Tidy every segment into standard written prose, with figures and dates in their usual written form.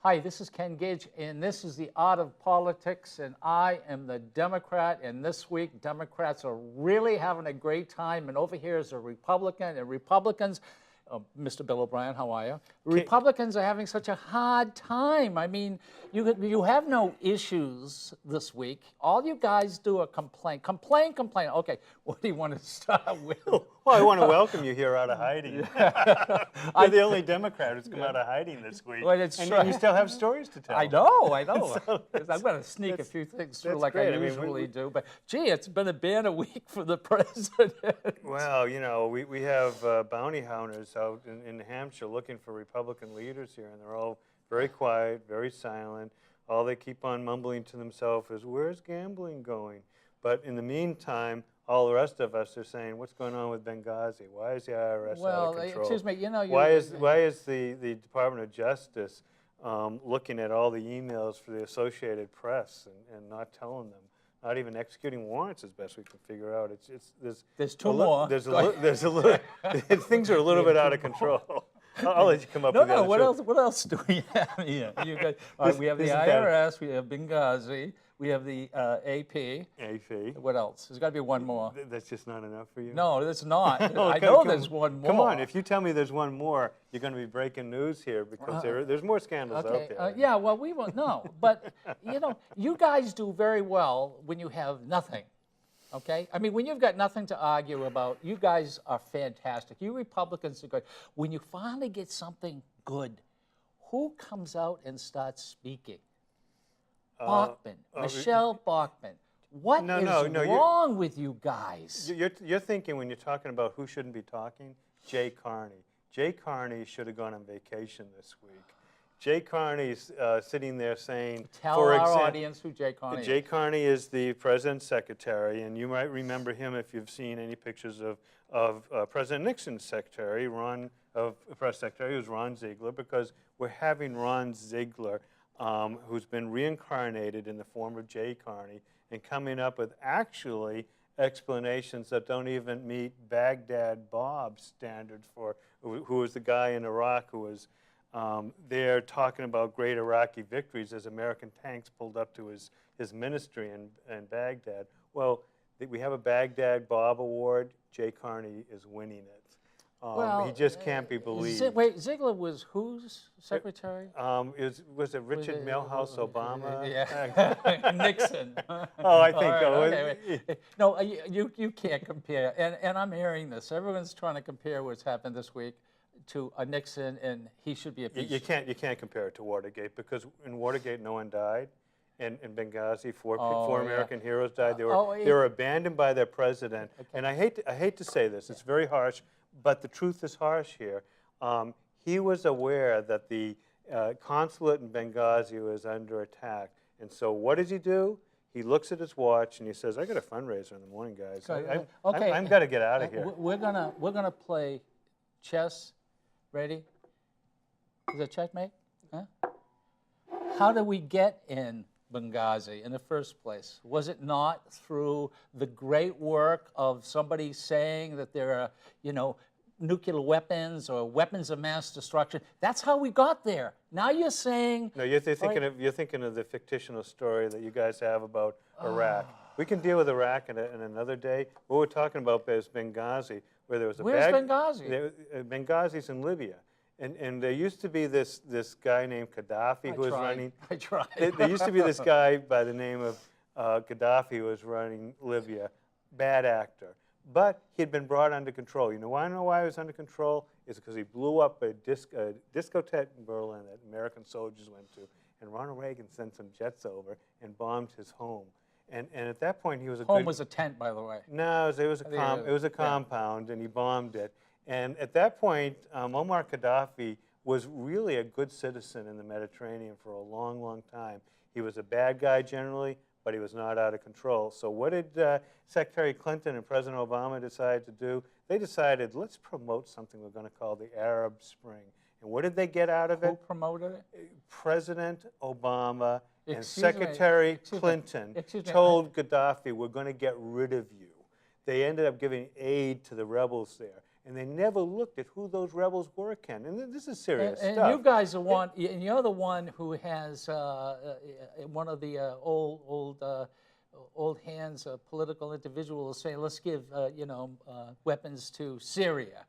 Hi, this is Ken Gidge, and this is The Art of Politics, and I am the Democrat, and this week Democrats are really having a great time, and over here is a Republican, and Republicans, Mr. Bill O'Brien, how are you? Republicans are having such a hard time. I mean, you have no issues this week. All you guys do are complain. Okay, what do you want to start with? Well, I want to welcome you here out of hiding. You're the only Democrat who's come out of hiding this week. Well, it's and you still have stories to tell. I know. So I'm going to sneak a few things through like great. I usually do. But, gee, it's been a banner week for the president. Well, you know, we have bounty hunters out in New Hampshire looking for Republican leaders here, and they're all very quiet, very silent. All they keep on mumbling to themselves is, where's gambling going? But in the meantime, all the rest of us are saying, what's going on with Benghazi? Why is the IRS out of control? Excuse me, you know... Why is the Department of Justice looking at all the emails for the Associated Press and not telling them? Not even executing warrants as best we can figure out. There's two more. There's a little... things are a little bit out of control. I'll let you come up with the other No, what else do we have here? We have the IRS, we have Benghazi, we have the AP. AP. What else? There's got to be one more. That's just not enough for you? No, that's not. I know there's one more. Come on, if you tell me there's one more, you're going to be breaking news here because there's more scandals out there. Yeah, well, we won't know. But, you know, you guys do very well when you have nothing. Okay? I mean, when you've got nothing to argue about, you guys are fantastic. You Republicans are good. When you finally get something good, who comes out and starts speaking? Bachmann, Michelle Bachmann. What is wrong with you guys? You're thinking when you're talking about who shouldn't be talking, Jay Carney. Jay Carney should have gone on vacation this week. Jay Carney's sitting there saying... Tell our audience who Jay Carney is. Jay Carney is the president's secretary, and you might remember him if you've seen any pictures of President Nixon's secretary, press secretary, who's Ron Ziegler, because we're having Ron Ziegler, who's been reincarnated in the form of Jay Carney, and coming up with actually explanations that don't even meet Baghdad Bob's standards for, who was the guy in Iraq who was there talking about great Iraqi victories as American tanks pulled up to his ministry in Baghdad. Well, we have a Baghdad Bob Award. Jay Carney is winning it. He just can't be believed. Wait, Ziegler was whose secretary? Was it Richard Milhouse Obama? Yeah, Nixon. Oh, I think so. Okay, no, you can't compare. And I'm hearing this. Everyone's trying to compare what's happened this week to a Nixon, and he should be a piece. You can't compare it to Watergate, because in Watergate no one died. In Benghazi, four American heroes died. They were abandoned by their president. Okay. And I hate to say this. It's very harsh, but the truth is harsh here. He was aware that the consulate in Benghazi was under attack, and so what does he do? He looks at his watch and he says, "I got a fundraiser in the morning, guys. I'm got to get out of here." We're gonna play chess. Ready? Is it checkmate? Huh? How did we get in Benghazi in the first place? Was it not through the great work of somebody saying that there are, nuclear weapons or weapons of mass destruction? That's how we got there. Now you're saying... No, you're thinking of the fictional story that you guys have about Iraq. We can deal with Iraq in another day. What we're talking about is Benghazi, where there was a Where's Benghazi? Benghazi's in Libya. And there used to be this guy named Gaddafi who was running... I tried. There used to be this guy by the name of Gaddafi who was running Libya. Bad actor. but he had been brought under control. You know why I know why he was under control? It's because he blew up a discotheque in Berlin that American soldiers went to, and Ronald Reagan sent some jets over and bombed his home. And at that point, he was a Home good... was a tent, by the way. No, it was a yeah. compound, and he bombed it. And at that point, Muammar Gaddafi was really a good citizen in the Mediterranean for a long, long time. He was a bad guy generally, but he was not out of control. So what did Secretary Clinton and President Obama decide to do? They decided, let's promote something we're going to call the Arab Spring. And what did they get out of it? Who promoted it? President Obama and Excuse Secretary me. Clinton Excuse me. told Gaddafi, we're going to get rid of you. They ended up giving aid to the rebels there. And they never looked at who those rebels were, Ken. And this is serious stuff. And you guys are one, and you're the one who has one of the old hands, political individuals saying, let's give weapons to Syria.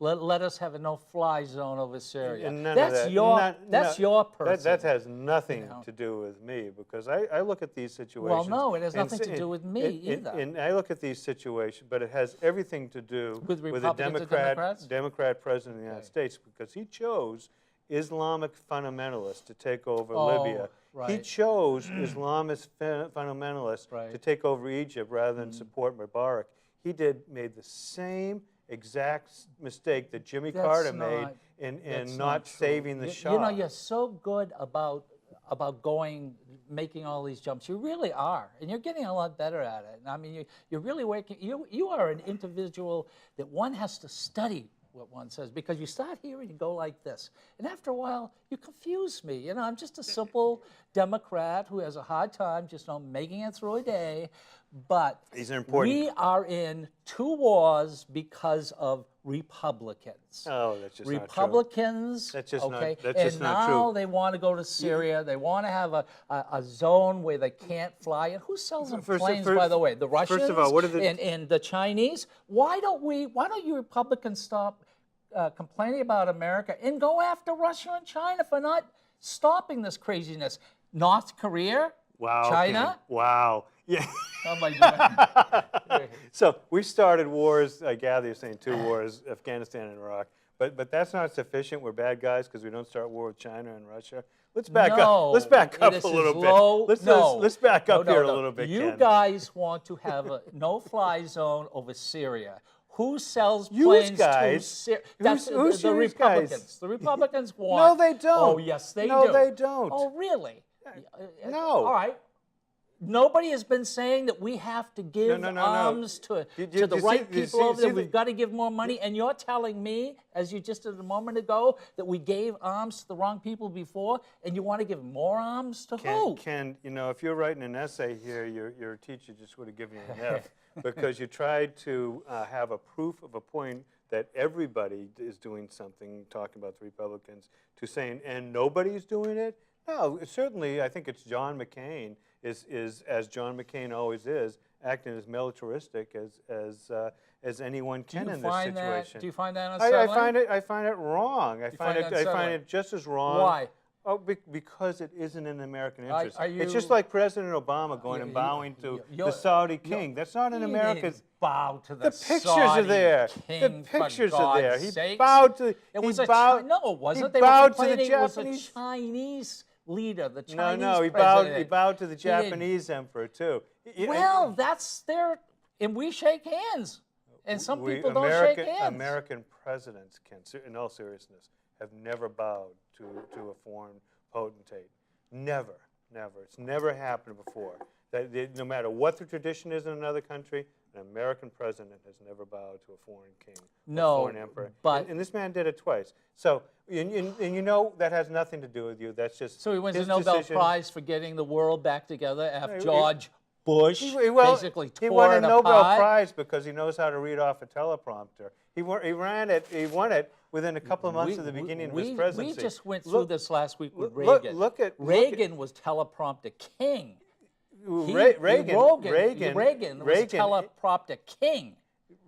Let us have a no-fly zone over Syria. And none That's of your that, your person. That has nothing to do with me, because I look at these situations. Well, no, it has nothing to do with me either. And I look at these situations, but it has everything to do With a Republicans and Democrats? Democrat president of the United States, because he chose Islamic fundamentalists to take over Libya. Right. He chose Islamist fundamentalists Right. to take over Egypt rather than support Mubarak. He made the same exact mistake that Jimmy Carter made in not saving the Shah. You know, you're so good about making all these jumps. You really are, and you're getting a lot better at it. I mean, you're really working. You are an individual that one has to study what one says, because you start hearing and go like this, and after a while you confuse me. You know, I'm just a simple Democrat who has a hard time just making it through a day. But These are important. We are in two wars because of Republicans. Oh, that's just Republicans. not true. Okay, That's just and not now true. they want to go to Syria. They want to have a zone where they can't fly. And who sells them planes, by the way? The Russians. First of all, what are and the Chinese. Why don't you Republicans stop complaining about America and go after Russia and China for not stopping this craziness? North Korea. Wow. China. Ken. Wow. Yeah. Oh my God. So we started wars. I gather you're saying 2 wars: Afghanistan and Iraq. But that's not sufficient. We're bad guys because we don't start war with China and Russia. Let's back up. Let's back up a little bit. Let's back up here a little bit. You Ken. guys want to have a no-fly zone over Syria. Who sells Use planes guys. to Syria? Who's The use Republicans. guys? The Republicans want. No, they don't. Oh, yes, they do. No, they don't. Oh, really? No. All right. Nobody has been saying that we have to give arms to the right people over there. We've got to give more money. And you're telling me, as you just did a moment ago, that we gave arms to the wrong people before, and you want to give more arms to who? Ken, you know, if you're writing an essay here, your teacher just would have given you an F because you tried to have a proof of a point that everybody is doing something, talking about the Republicans, to saying, and nobody's doing it? No, certainly I think it's John McCain is as John McCain always is, acting as militaristic as anyone can in this situation. Do you find that unsettling? I find it wrong. I find it just as wrong. Why? Oh, because it isn't in American interest. Are It's just like President Obama going and bowing to the Saudi king. That's not in America's. Bow to the pictures Saudi are there. king, The pictures for are there. God's He sakes. bowed to. It was he a bowed, no, it wasn't. He They were bowed to the complaining it was Japanese. a Chinese leader, the Chinese No, he president. bowed to the did. Japanese emperor too. Well, that's their, and we shake hands, and some people don't shake hands. American presidents, Ken, in all seriousness, have never bowed to a foreign potentate. Never. It's never happened before. No matter what the tradition is in another country, an American president has never bowed to a foreign king, or foreign emperor. But and this man did it twice. So, and you know that has nothing to do with you. That's just so he wins the his Nobel decision. Prize for getting the world back together after He- George Bush He basically tore he won a it Nobel apart. Prize because he knows how to read off a teleprompter. He won it within a couple of months of the beginning of his presidency. We just went through this last week with look- Reagan. look at- Reagan was teleprompter king. Reagan was teleprompter king.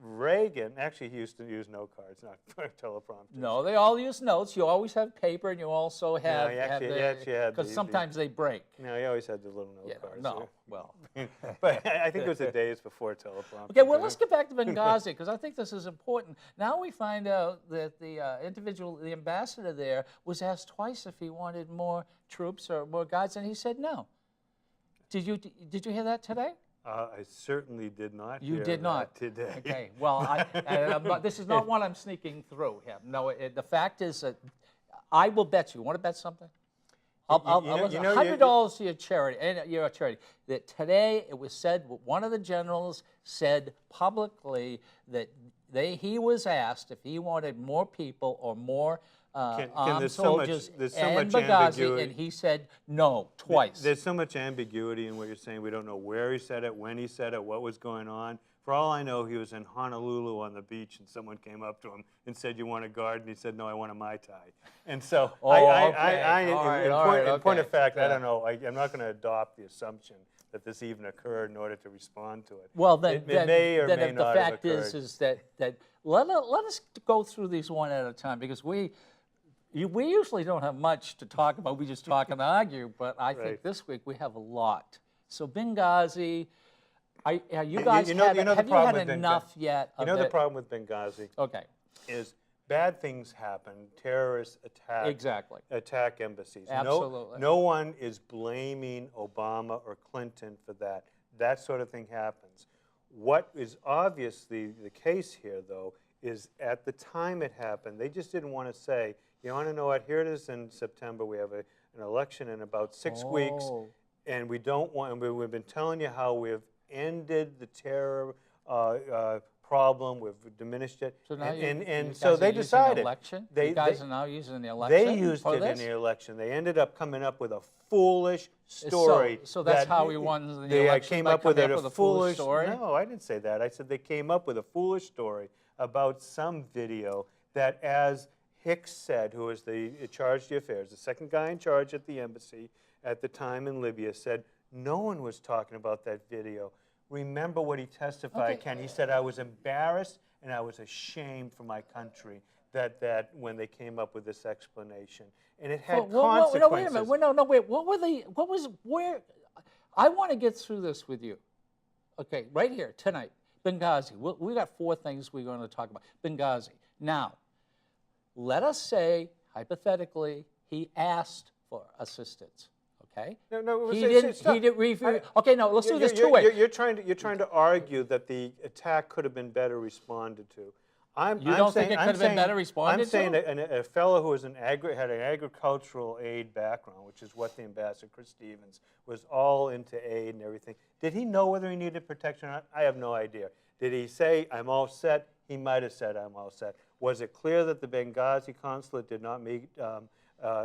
Reagan, actually, he used to use note cards, not teleprompters. No, they all use notes. You always have paper, and you also have he actually had because sometimes they break. No, he always had the little note Yeah, cards. no, well, But I think it was the days before teleprompter. Okay, well, let's get back to Benghazi, because I think this is important. Now we find out that the ambassador there, was asked twice if he wanted more troops or more guards, and he said no. Did you hear that today? I certainly did not You hear did not that today. Okay, well, but this is not one I'm sneaking through here. No, the fact is that I will bet you. Want to bet something? I'll $100 to your charity, and your charity. That today it was said, one of the generals said publicly that he was asked if he wanted more people or more armed soldiers in Benghazi, and he said no twice. There's so much ambiguity in what you're saying. We don't know where he said it, when he said it, what was going on. For all I know, he was in Honolulu on the beach, and someone came up to him and said, "You want a guard?" And he said, "No, I want a Mai Tai." And so, in point of fact, I don't know. I'm not going to adopt the assumption that this even occurred in order to respond to it. Well, then, it may or may not have occurred. The fact is that let us go through these one at a time, because we usually don't have much to talk about. We just talk and argue, but I think this week we have a lot. So Benghazi. You guys have you had enough yet? You know the problem with Benghazi? Okay. Is bad things happen, terrorists attack embassies. Absolutely. No one is blaming Obama or Clinton for that. That sort of thing happens. What is obviously the case here, though, is at the time it happened, they just didn't want to say, you want to know what, here it is in September, we have an election in about 6 weeks, and we don't want, and we've been telling you how we've ended the terror problem. We've diminished it, so now so they decided. Election? You guys are now using the election. They used it in the election. They ended up coming up with a foolish story. So that's how we won the election. They came up with a foolish story. No, I didn't say that. I said they came up with a foolish story about some video that, as Hicks said, who was the charge of the affairs, the second guy in charge at the embassy at the time in Libya, said no one was talking about that video. Remember what he testified, Ken. He said, I was embarrassed and I was ashamed for my country that when they came up with this explanation. And it had consequences. No, wait a minute. Wait. I want to get through this with you. Okay, right here, tonight. Benghazi. We got 4 things we're going to talk about. Benghazi. Now, let us say, hypothetically, he asked for assistance. Okay. No. He didn't. Okay, no. Let's do this 2 ways. You're trying to argue that the attack could have been better responded to. You don't think it could have been better responded to? I'm saying a fellow who was had an agricultural aid background, which is what the ambassador, Chris Stevens, was all into aid and everything. Did he know whether he needed protection or not? I have no idea. Did he say, I'm all set? He might have said, I'm all set. Was it clear that the Benghazi consulate did not meet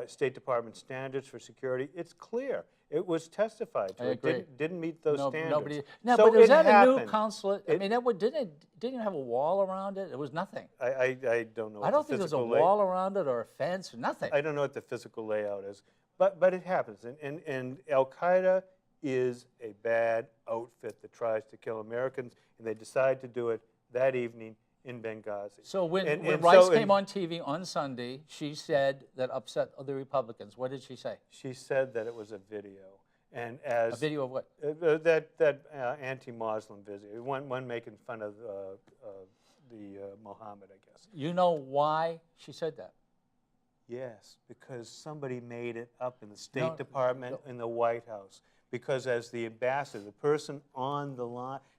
State Department standards for security? It's clear. It was testified to. I agree. It didn't meet those standards. But is that a new consulate? I mean, didn't have a wall around it? It was nothing. I don't know. I don't think there's a wall around it or a fence or nothing. I don't know what the physical layout is. But it happens. And Al-Qaeda is a bad outfit that tries to kill Americans, and they decide to do it that evening in Benghazi. So when Rice came on TV on Sunday, she said that upset the Republicans. What did she say? She said that it was a video. And as a video of what? That anti-Muslim video, one making fun of the Muhammad, I guess. You know why she said that? Yes, because somebody made it up in the State Department, in the White House. Because as the ambassador, the person on the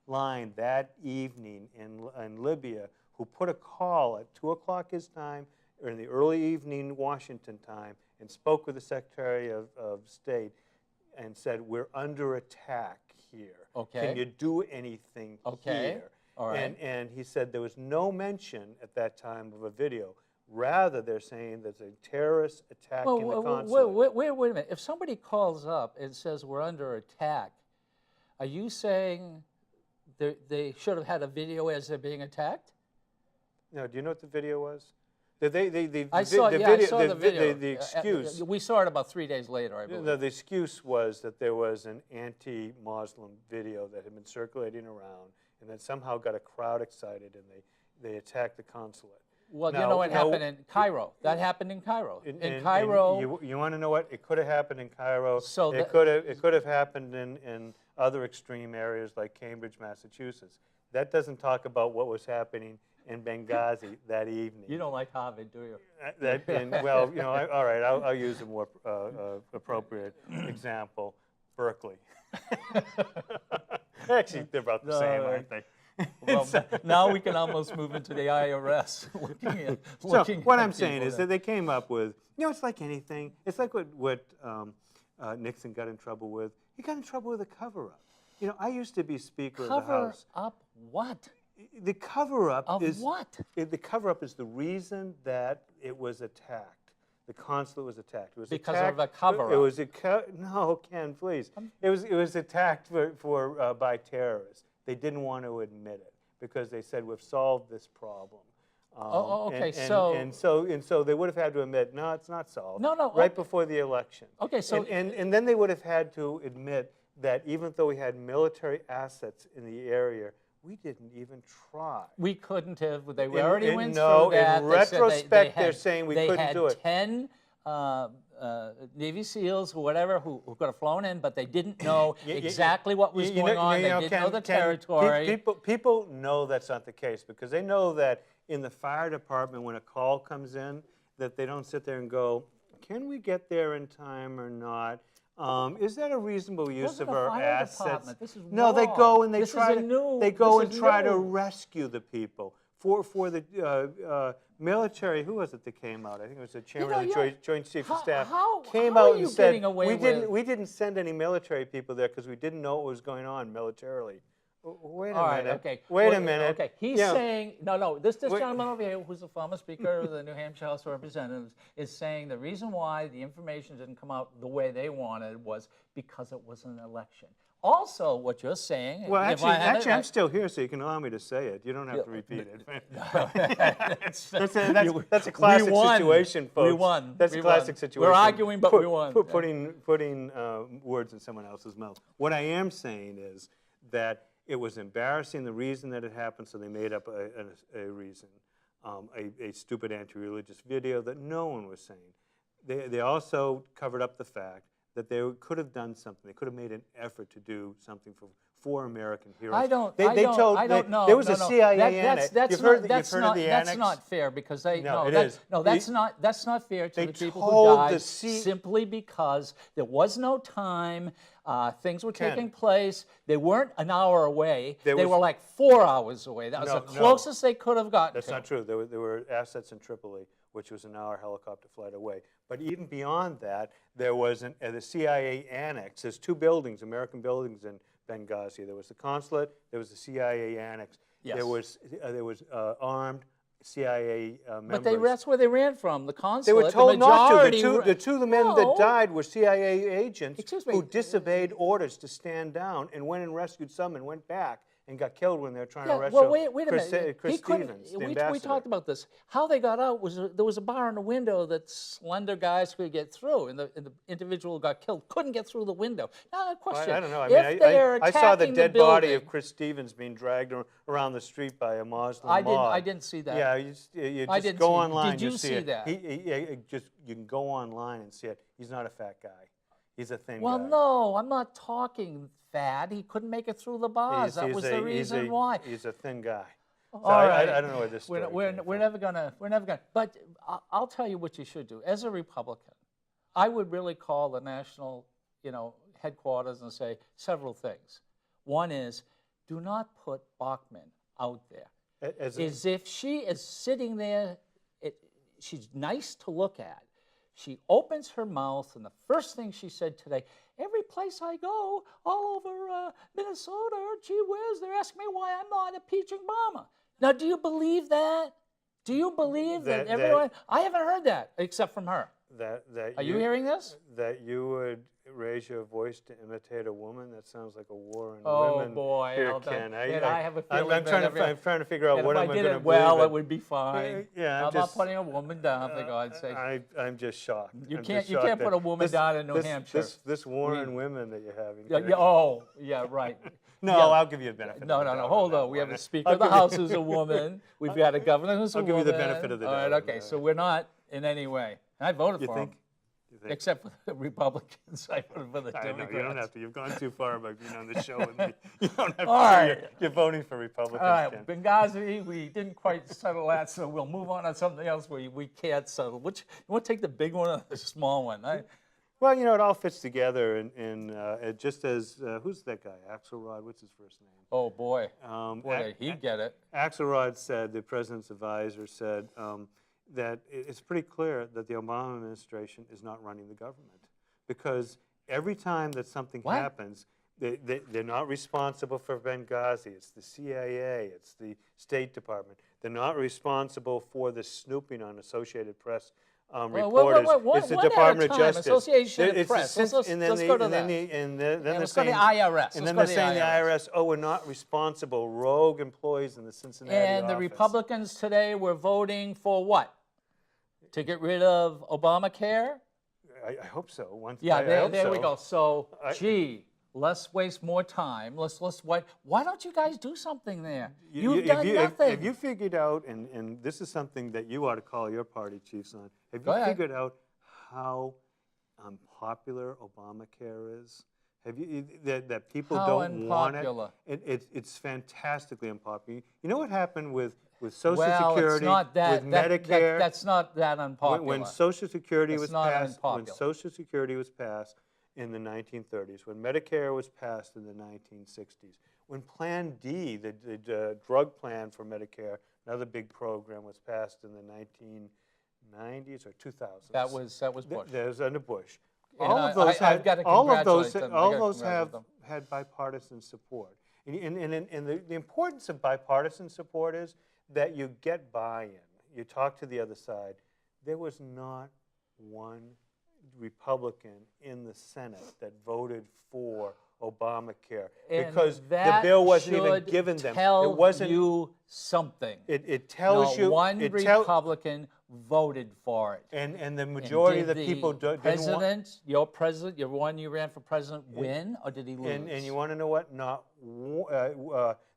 line that evening in Libya, who put a call at 2 o'clock his time, or in the early evening Washington time, and spoke with the Secretary of State, and said, we're under attack here. Okay. Can you do anything here? All right. And he said there was no mention at that time of a video. Rather, they're saying there's a terrorist attack in the consulate. Wait a minute. If somebody calls up and says we're under attack, are you saying they should have had a video as they're being attacked? No. Do you know what the video was? I saw the video. The excuse. We saw it about 3 days later, I believe. No, the excuse was that there was an anti-Muslim video that had been circulating around, and that somehow got a crowd excited, and they attacked the consulate. Well, you know what happened in Cairo? That happened in Cairo. In Cairo. You want to know what? It could have happened in Cairo. So it could have happened in other extreme areas like Cambridge, Massachusetts. That doesn't talk about what was happening in Benghazi that evening. You don't like Harvard, do you? Well, you know, all right, I'll use a more appropriate example, Berkeley. Actually, they're about the same, aren't they? Well, now we can almost move into the IRS. So what I'm saying is that they came up with, you know, it's like anything. It's like what Nixon got in trouble with. He got in trouble with a cover-up. You know, I used to be Speaker of the House. Cover up what? The cover-up Of is what? The cover-up is the reason that it was attacked. The consulate was attacked. It was Because attacked, of a cover-up. It was no, Ken, please. It was attacked by terrorists. They didn't want to admit it because they said we've solved this problem. Okay. And so they would have had to admit, no, it's not solved. No. Right before the election. Okay, so and then they would have had to admit that even though we had military assets in the area, we didn't even try. we couldn't have. They already went no, through that. in They said retrospect, they they're had, saying we couldn't do it. They had 10 Navy SEAls or whatever who could have flown in, but they didn't know exactly what was going on. They didn't know the territory. People know that's not the case because they know that in the fire department, when a call comes in, that they don't sit there and go, can we get there in time or not? Is that a reasonable use of our assets? No, they go and they try to rescue the people. For the military, who was it that came out? I think it was the chairman of the Joint Chiefs of Staff. Came out and said, we didn't send any military people there because we didn't know what was going on militarily. Wait a minute. Okay. Wait a minute. Okay. He's saying no. This gentleman over here, who's a former Speaker of the New Hampshire House of Representatives, is saying the reason why the information didn't come out the way they wanted was because it was an election. Also, what you're saying. Well, actually, I'm still here, so you can allow me to say it. You don't have to repeat it. That's a classic situation, folks. We won. That's a classic situation. We're arguing, but we won. Putting words in someone else's mouth. What I am saying is that it was embarrassing, the reason that it happened, so they made up a reason, a stupid anti-religious video that no one was saying. They also covered up the fact that they could have done something. They could have made an effort to do something for American heroes. I don't know. There was a CIA annex. You've heard of the annex? That's not fair because they. No, it is. No, that's not fair to the people who died simply because there was no time. Things were taking place. They weren't an hour away. They were like 4 hours away. That was the closest they could have gotten. That's not true. There were assets in Tripoli, which was an hour helicopter flight away. But even beyond that, there was the CIA annex. There's 2 buildings, American buildings in Benghazi. There was the consulate. There was the CIA annex. Yes. There was armed CIA members. But that's where they ran from. The consulate. They were told not to. The two men that No. died were CIA agents Excuse me. who disobeyed orders to stand down and went and rescued some and went back and got killed when they were trying to rescue well, wait a minute. Chris Stevens, the ambassador. We talked about this. How they got out was there was a bar in the window that slender guys could get through, and the individual who got killed couldn't get through the window. Now, the question: I don't know. I if mean, they are I saw the attacking dead building, body of Chris Stevens being dragged around the street by a Muslim mob. I didn't see that. Yeah, you I just didn't go see- online. did you see see it. that? You can go online and see it. He's not a fat guy. He's a thin Well, guy. no, I'm not talking fat. He couldn't make it through the bars. That was the reason why. He's a thin guy. So All right. I don't know where this story We're came never gonna. But I'll tell you what you should do. As a Republican, I would really call the national, headquarters and say several things. One is, do not put Bachmann out there. As if she is sitting there. She's nice to look at. She opens her mouth, and the first thing she said today, every place I go, all over Minnesota, gee whiz, they're asking me why I'm not impeaching Obama. Now, do you believe that? Do you believe that everyone? I haven't heard that, except from her. Are you hearing this? That you would raise your voice to imitate a woman? That sounds like a war on women. Oh, boy. Here, Ken. I have a feeling I'm trying to figure out what I'm going to believe. Well, it would be fine. Yeah, I'm not putting a woman down, for God's sake. I'm just shocked. You can't put a woman down in New Hampshire. This war on women that you're having. Right. No, I'll give you the benefit. No. Hold on. We have a Speaker of the House who's a woman. We've got a governor who's a woman. I'll give you the benefit of the doubt. All right. Okay. So we're not in any way. I voted for him. Except for the Republicans, I voted for the I Democrats. know, you don't have to. You've gone too far about being on the show with me. You don't have to. All say right. you're voting for Republicans, All right, Ken. Benghazi, we didn't quite settle that, so we'll move on to something else we can't settle. Which, you want to take the big one or the small one? Well, you know, it all fits together, and just as, who's that guy, Axelrod, what's his first name? Oh, boy. Boy, Ac- did he get it. Axelrod said, the president's advisor said, that it's pretty clear that the Obama administration is not running the government. Because every time that something What? happens, they're not responsible for Benghazi. It's the CIA, it's the State Department. They're not responsible for the snooping on Associated Press reporters. It's the one at a Department of time. Justice. Associated It's Press. Let's and then go they- to and then that. the- and then they're Let's go to saying, the IRS. and Let's then go they're to saying the IRS. IRS, oh, we're not responsible, rogue employees in the Cincinnati And the office. Republicans today were voting for what? To get rid of Obamacare? I hope so. Yeah, I there hope we so. go. So, I- gee, let's waste more time. Why don't you guys do something there? You- You've done nothing. Have you figured out, and this is something that you ought to call your party chiefs on, have Go you ahead. figured out how unpopular Obamacare is? Have you, that people How don't want unpopular? It's fantastically unpopular. You know what happened with Social Well, Security, it's not that, with that- Medicare? that's not that unpopular. When Social Security It's was not passed, when unpopular. Social Security was passed in the 1930s, when Medicare was passed in the 1960s, when Plan D, the drug plan for Medicare, another big program, was passed in the 1990s or 2000s. that was Bush. That was under Bush. And All of those I've got to all of those, congratulate them. all I of gotta those have congratulate them. had bipartisan support. And the importance of bipartisan support is that you get buy-in. You talk to the other side. There was not one Republican in the Senate that voted for Obamacare And because the that bill wasn't even should given them. Tell It wasn't. you something. It tells Not you. one it Republican voted for it. and the And majority of did the people didn't want. president, your president, your one you ran for president, win or did he lose? And you want to know what?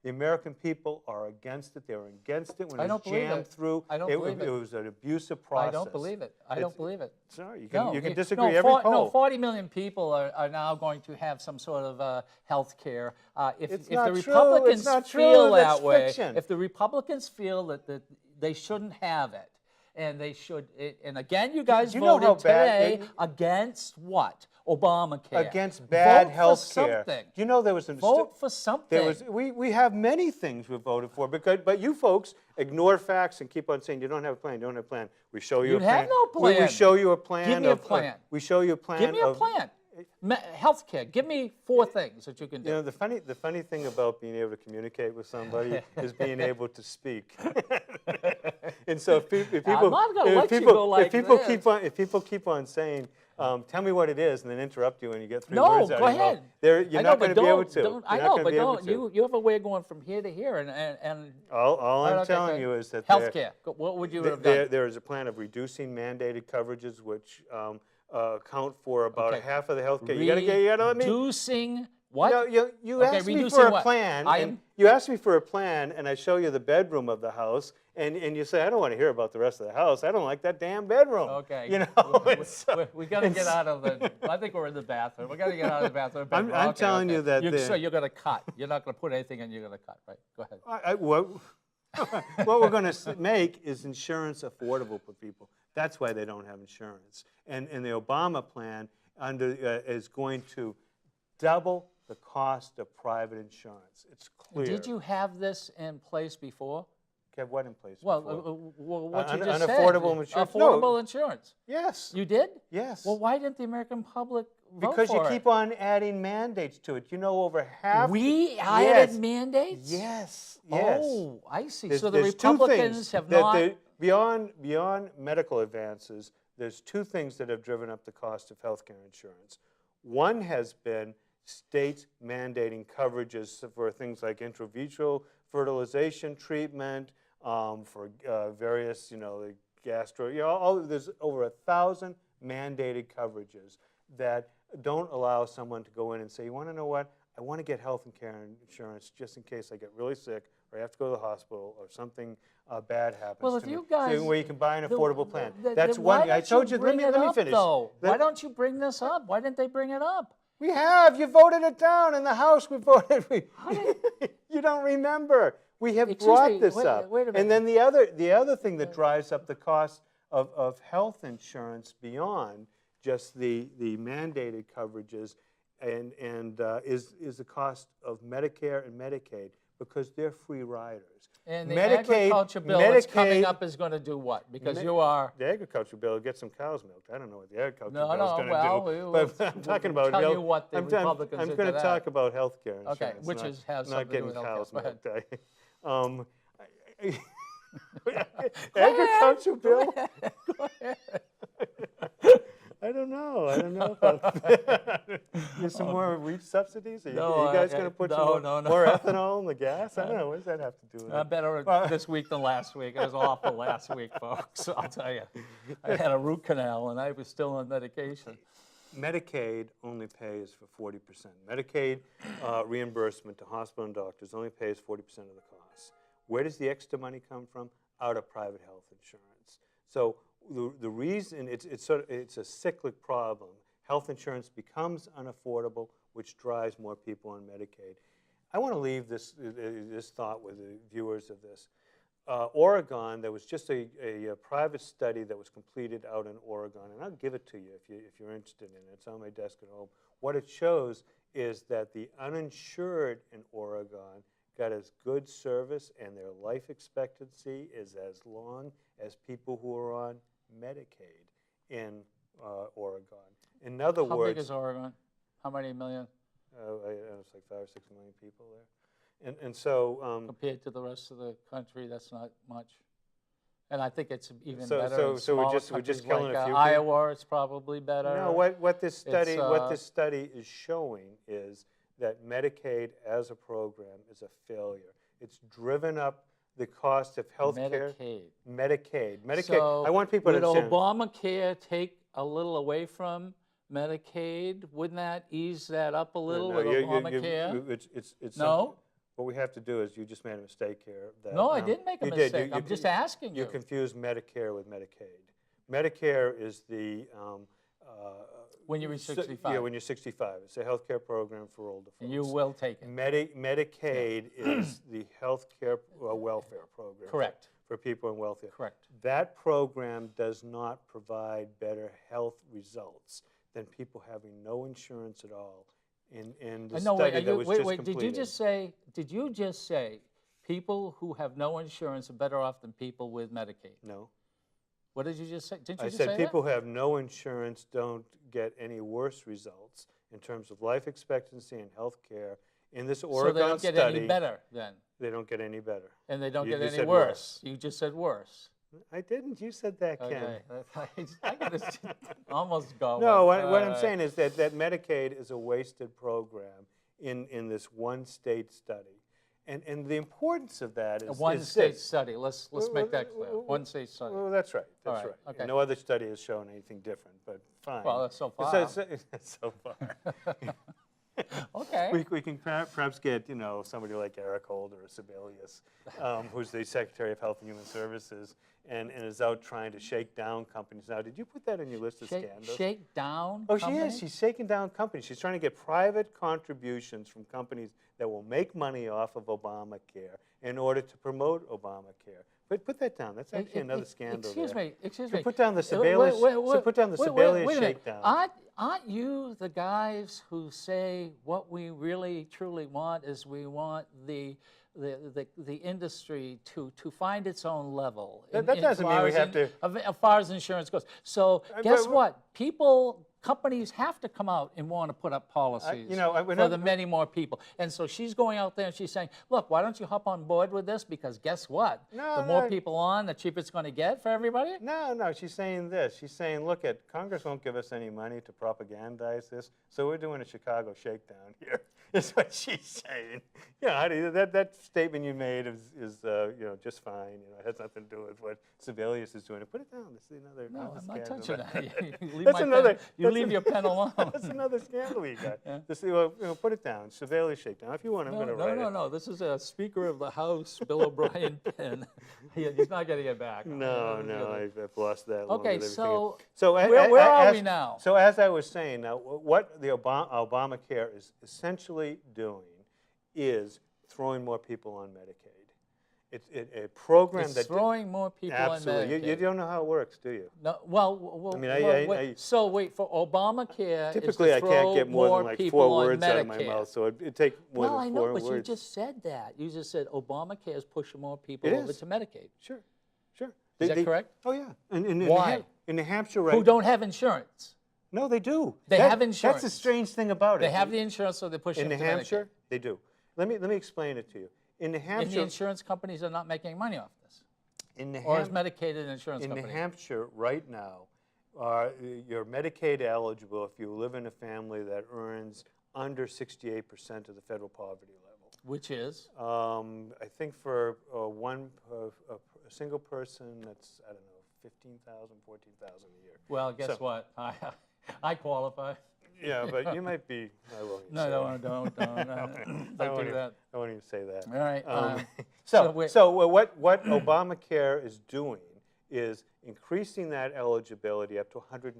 The American people are against it. They were against it when I it was don't believe jammed it. through. I don't believe it. It was an abusive process. I don't believe it. I don't believe it. Sorry, you No, can you- disagree no, every poll. No, 40 million people are now going to have some sort of health care. It's If not the true. Republicans It's not true. feel That's that way, fiction. if the Republicans feel that they shouldn't have it, and they should, and again, you guys you know voted how bad- today against what? Obamacare. Against bad Vote health for care. something. Do you know there was a Vote for something. There was we have many things we voted for but you folks ignore facts and keep on saying you don't have a plan. You don't have a plan. We show you You a plan. have no We plan. show you a plan. Give me a of- plan. we show you a plan. Give me a of- plan. Health care. Give me 4 things that you can do. You know, the funny thing about being able to communicate with somebody is being able to speak. And so if people, I'm not gonna if let you people, go like if people this. keep on saying, tell me what it is, and then interrupt you and you get 3 No, words out go of your mouth, ahead. you're I know, not but going to be able to. don't- I You're know, not gonna but be able don't. to. You have a way of going from here to here, and All I'm okay, telling okay. you is that Health care. What would you have done? there is a plan of reducing mandated coverages, which account for about Okay. half of the health care. You gotta let me. Reducing what? You Okay, asked me reducing for a what? plan. I and am- you asked me for a plan, and I show you the bedroom of the house, and you say, I don't want to hear about the rest of the house. I don't like that damn bedroom. Okay. You know. We got to get out of the. I think we're in the bathroom. We got to get out of the bathroom. I'm Okay, telling you that So you're going to cut. You're not going to put anything in. You're going to cut, right? Go ahead. What we're going to make is insurance affordable for people. That's why they don't have insurance. And the Obama plan is going to double the cost of private insurance. It's clear. Did you have this in place before? Have what in place? Well, before? what you just said. Unaffordable insurance? No. Affordable insurance. Yes. You did? Yes. Well, why didn't the American public vote Because you for keep it? on adding mandates to it. You know, over half. We Yes. added mandates? Yes. Yes. Oh, I see. There's- So the there's two Republicans things have that not. beyond medical advances, there's 2 things that have driven up the cost of health care insurance. One has been states mandating coverages for things like intravitreal fertilization treatment, for various, the gastro, there's over 1,000 mandated coverages that don't allow someone to go in and say, you want to know what? I want to get health and care insurance just in case I get really sick or I have to go to the hospital or something bad happens Well, to if me. you guys, So where you can buy an affordable plan. the- That's why one. I don't told you. bring Let me it up, finish. though? Let- Why don't you bring this up? Why didn't they bring it up? We have. You voted it down in the House. We voted. You don't remember. We have Excuse brought me, this wait- up. wait a And then the other thing that drives up the cost of health insurance beyond just the mandated coverages and is the cost of Medicare and Medicaid, because they're free riders. And the agriculture bill that's coming up is going to do what? Because you are. The agriculture bill will get some cow's milk. I don't know what the agriculture No, bill is no, going to well, do. we will- But I'm talking about tell health. you what the Republicans I'm did going to to that. talk about health care insurance. Okay, which not, is has not something to do getting with cow's healthcare. milk. Agriculture bill? I don't know. I don't know about there's some more wheat subsidies. Are you guys going to put some more ethanol in the gas? I don't know. What does that have to do with it? Better this week than last week. It was awful last week, folks. I'll tell you. I had a root canal and I was still on medication. Medicaid only pays for 40%. Medicaid reimbursement to hospital and doctors only pays 40% of the costs. Where does the extra money come from? Out of private health insurance. So the reason it's a cyclic problem. Health insurance becomes unaffordable, which drives more people on Medicaid. I want to leave this thought with the viewers of this. Oregon, there was just a private study that was completed out in Oregon, and I'll give it to you if you're interested in it. It's on my desk at home. What it shows is that the uninsured in Oregon got as good service and their life expectancy is as long as people who are on Medicaid in Oregon. In other words, How big is Oregon? How many million? It's like 5 or 6 million people there. And so Compared to the rest of the country, that's not much. And I think it's even So- better so- in so we're smaller just countries killing like a few Iowa. It's probably better. no, what this It's, study is showing is that Medicaid as a program is a failure. It's driven up the cost of health care. Medicaid. So I want people to would understand. Obamacare take a little away from Medicaid? Wouldn't that ease that up a little with Obamacare? It's No? what we have to do is you just made a mistake here. That, No, I didn't make a you did. mistake. I'm just asking you. You confused Medicare with Medicaid. Medicare is the When you reach 65. Yeah, when you're 65. It's a health care program for older folks. And you will take it. Medicaid is the health care welfare program. Correct. For people in welfare. Correct. That program does not provide better health results than people having no insurance at all in the No, study wait, that was just wait, completed. did you just say people who have no insurance are better off than people with Medicaid? No. What did you just say? Didn't you I just said say people who have no insurance don't get any worse results in terms of life expectancy and health care. In this that? Oregon So they don't get study, any better then? they don't get any better. And they don't You get any said worse. You just said worse. I didn't. You said that, Ken. Okay. I got to almost go. No, what I'm saying is that Medicaid is a wasted program in this one state study. And the importance of that is A one-state this. study. Let's make that clear. One-state study. Well, that's right. All That's right, right. okay. No other study has shown anything different, but fine. Well, that's so far. So far. Okay. We can perhaps get, somebody like Eric Holder or Sebelius, who's the Secretary of Health and Human Services, and is out trying to shake down companies. Now, did you put that in your list of scandals? Shake down? Oh, she companies? is. She's shaking down companies. She's trying to get private contributions from companies that will make money off of Obamacare in order to promote Obamacare. But put that down. That's actually another scandal. Excuse me. So put down the Sebelius. Put down the Sebelius shakedown. Aren't you the guys who say what we really truly want is we want the industry to find its own level? That doesn't mean we have to. As far as insurance goes. So guess what? Companies have to come out and want to put up policies for the many more people. And so she's going out there and she's saying, look, why don't you hop on board with this? Because guess what? The more people on, the cheaper it's going to get for everybody? No, she's saying this. She's saying, look, Congress won't give us any money to propagandize this, so we're doing a Chicago shakedown here, is what she's saying. That statement you made is just fine. It has nothing to do with what Sebelius is doing. Put it down. This is another No, I'm not scandal. touching that. That's another leave your pen alone. That's another scandal you got. Yeah. Just, well, put it down. Severely shakedown. If you want, I'm going to write it. No. This is a Speaker of the House, Bill O'Brien pen. He's not getting it back. No, I've lost that. along Okay, with everything so else. So where are we now? So as I was saying, now what the Obamacare is essentially doing is throwing more people on Medicaid. It's a program It's that throwing more people absolutely. on Medicaid. You don't know how it works, do you? No, well, I mean, wait, so wait, for Obamacare, Typically, is to I can't throw get more than like people 4 on words out of my Medicare. mouth, so it'd take more Well, than I 4 know, words. but you just said that. You just said Obamacare is pushing more people It over is. to Medicaid. Sure. Is that correct? Oh yeah. Why? In New Hampshire, right? Who don't have insurance. No, they do. They have insurance. That's the strange thing about it. They have the insurance, so they're pushing In New them to Hampshire, Medicaid. they do. Let me explain it to you. In New And the Hampshire, insurance companies are not making money off this. in New Or is Hampshire, Medicaid an insurance in New company? Hampshire right now, you're Medicaid eligible if you live in a family that earns under 68% of the federal poverty level. Which is? I think for a single person, that's, I don't know, 15,000, 14,000 a year. Well, guess So- what? I qualify. Yeah, but you might be, I won't even No, say no, that. don't do that. I won't even say that. All right. So what Obamacare is doing is increasing that eligibility up to 150% of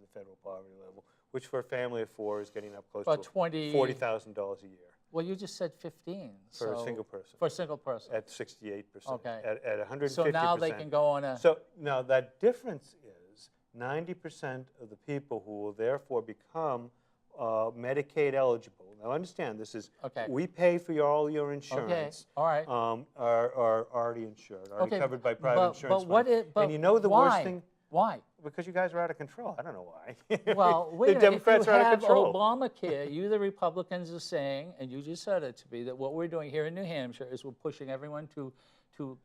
the federal poverty level, which for a family of 4 is getting up close About to $40,000 $40,000 a year Well, you just said 15. for so a single person. For a single person. At 68%. Okay. At 150%. So now they can go on a. So now that difference is 90% of the people who will therefore become Medicaid eligible. Now understand, this is, Okay. we pay for all your insurance. all right. Are already insured, already Okay, covered by private insurance. But what funds. is, but and you know the why? worst thing? Why? Because you guys are out of control. I don't know why. Well, wait the a minute. Democrats If you are out have of control. Obamacare, you, the Republicans, are saying, and you just said it to me, that what we're doing here in New Hampshire is we're pushing everyone to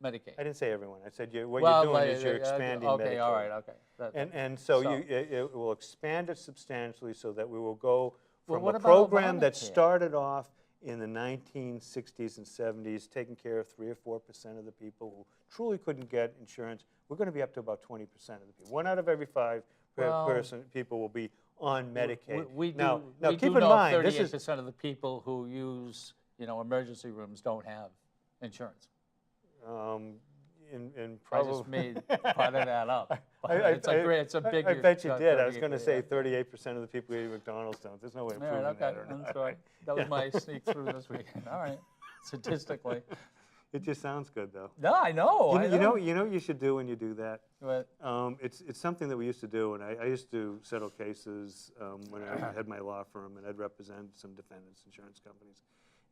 Medicaid. I didn't say everyone. I said what Well, you're doing is you're expanding okay, Medicaid. all right, okay. And so it will expand it substantially so that we will go Well, from what a about program that Obamacare? started off in the 1960s and 70s, taking care of 3 or 4% of the people who truly couldn't get insurance. We're going to be up to about 20% of the people. 1 out of every 5 people will be on Medicaid. We do, now we keep do in know mind, 38% of the people who use, emergency rooms don't have insurance. in I probably. just made part of that up. It's a big. I bet you did. I was 38, going to say yeah. 38% of the people who eat McDonald's don't. There's no way of All proving right, that okay, or not. that's right. That was my sneak through this weekend. All right, statistically. It just sounds good, though. No, I know. You know what you should do when you do that? What? It's something that we used to do, and I used to settle cases when I had my law firm, and I'd represent some defendants, insurance companies.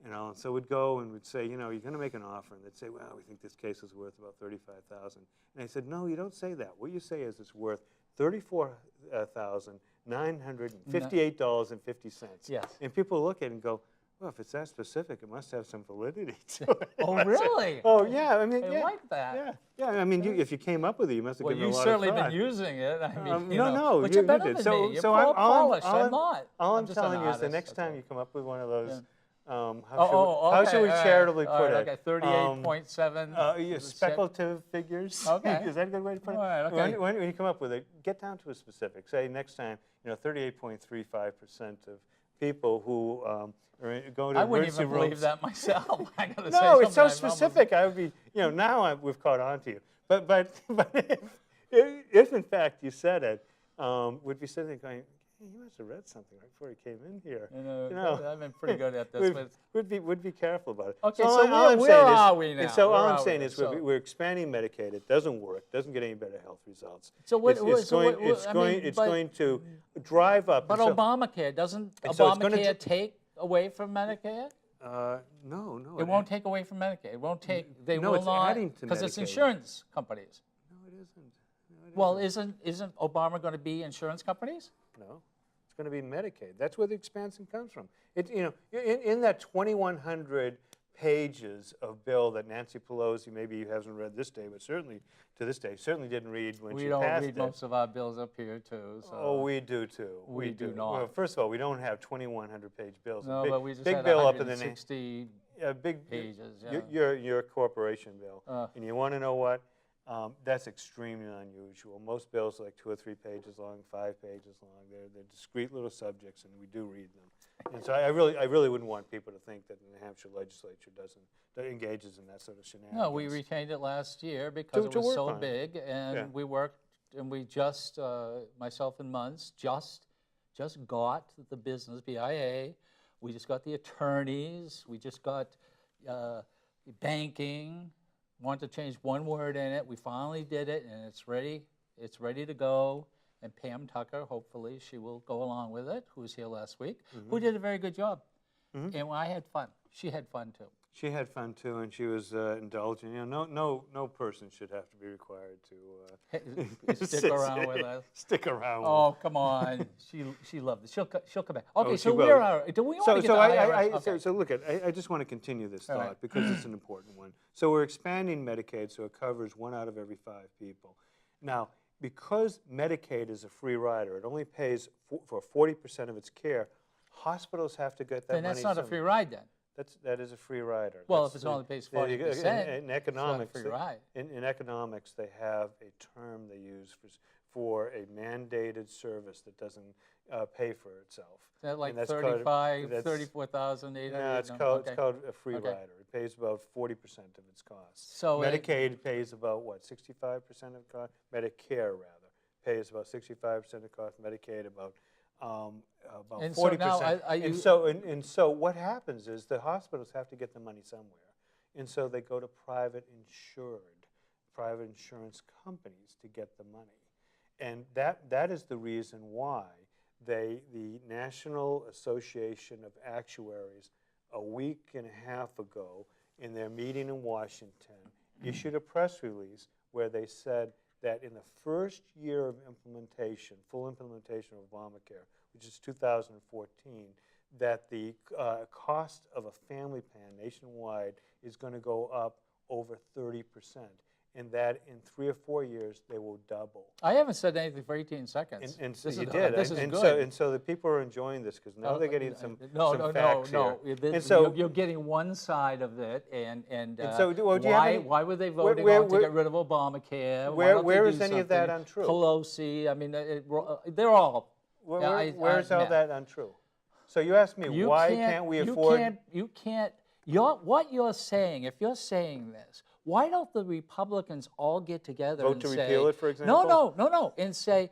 And so we'd go and we'd say, you're going to make an offer, and they'd say, well, we think this case is worth about $35,000. And I said, no, you don't say that. What you say is it's worth $34,958.50. Yes. And people look at it and go, well, if it's that specific, it must have some validity to it. Oh, really? Oh, yeah. I mean, I yeah. like that. Yeah. I mean, if you came up with it, you must have Well, given it a you've lot certainly of thought. been using it. I mean, No, but you you're better did. than So, me. You're so more polished. I'm not. All I'm I'm just an telling you is the artist, next time okay. you come up with one of those, Okay, how should we charitably all put right, it? Okay, 38.7. Speculative figures. Okay. Is that a good way to put it? All right, okay. When you come up with it, get down to a specific. Say next time, 38.35% of people who are going to I wouldn't emergency even rooms. believe that myself. I gotta say No, it's so something I'm specific. I would be, now we've caught on to you. But if in fact you said it, would be sitting there going, hey, you must have read something right before you came in here. I've been pretty good at this. Would be careful about it. Okay, all where I'm saying are is- we now? And so all Where I'm are saying we? is So- we're expanding Medicaid. It doesn't work. Doesn't get any better health results. So what- It's so going. what- It's I going. mean, It's but- going to drive up. But and so- Obamacare, doesn't and so it's gonna Obamacare take away from Medicare? No. It won't take away from Medicare. It won't take, they No, will it's not, adding to because it's Medicaid. insurance companies. No, it isn't. No, it Well, isn't Obama going to be insurance companies? No, it's going to be Medicaid. That's where the expansion comes from. In that 2,100 pages of bill that Nancy Pelosi, maybe you haven't read this day, but certainly to this day, certainly didn't read when We she don't passed read it. most of our bills up here, too. So. Oh, we do too. We do not. Well, first of all, we don't have 2,100-page bills. No, but we just big had bill up in the 160 big pages. Your corporation bill, and you want to know what? That's extremely unusual. Most bills are like 2 or 3 pages long, 5 pages long. They're discrete little subjects, and we do read them. And so I really wouldn't want people to think that the New Hampshire legislature that engages in that sort of shenanigans. No, we retained it last year because it To was work so on it. big, and Yeah. we worked, and we just, myself and Munz, just got the business, BIA. We just got the attorneys. We just got banking. Wanted to change one word in it. We finally did it, and it's ready. It's ready to go. And Pam Tucker, hopefully, she will go along with it, who was here last week, who did a very good job. And I had fun. She had fun, too. She had fun too, and she was indulgent. You know, no person should have to be required to Stick around with us. Stick around. Oh, come on. She loved it. She'll come back. Okay, Oh, so she where will. are, do we want to get to IRS? Okay. So look I just want to continue this All thought right. because it's an important one. So we're expanding Medicaid so it covers 1 out of every 5 people. Now, because Medicaid is a free rider, it only pays for 40% of its care. Hospitals have to get that Then money. that's not a free ride then. That is a free rider. Well, That's if it only pays the- 40%, in economics, free ride. in economics, they have a term they use for a mandated service that doesn't pay for itself. Is that like And that's 34,800? No, it's called a free rider. It pays about 40% of its costs. So Medicaid pays about what, 65% of cost? Medicare rather pays about 65% of cost. Medicaid about And so 40%. now are you- And so what happens is the hospitals have to get the money somewhere, and so they go to private insurance companies to get the money, and that is the reason why the National Association of Actuaries a week and a half ago in their meeting in Washington issued a press release where they said that in the first year of implementation, full implementation of Obamacare, which is 2014, that the cost of a family plan nationwide is going to go up over 30%, and that in 3 or 4 years they will double. I haven't said anything for 18 seconds. And so This you is- did, This is and good. so the people are enjoying this because now they're getting some facts No. here. This- And so you're getting one side of it, and so well, do you have any- why were they voting where- on to where- get rid of Obamacare? Why where- don't they where do is any of that something? untrue? Pelosi, I mean, they're all. Where's all that untrue? So you asked me, why can't we afford? You can't. What you're saying, if you're saying this, why don't the Republicans all get together Vote and to say, repeal it, for example? No, and say,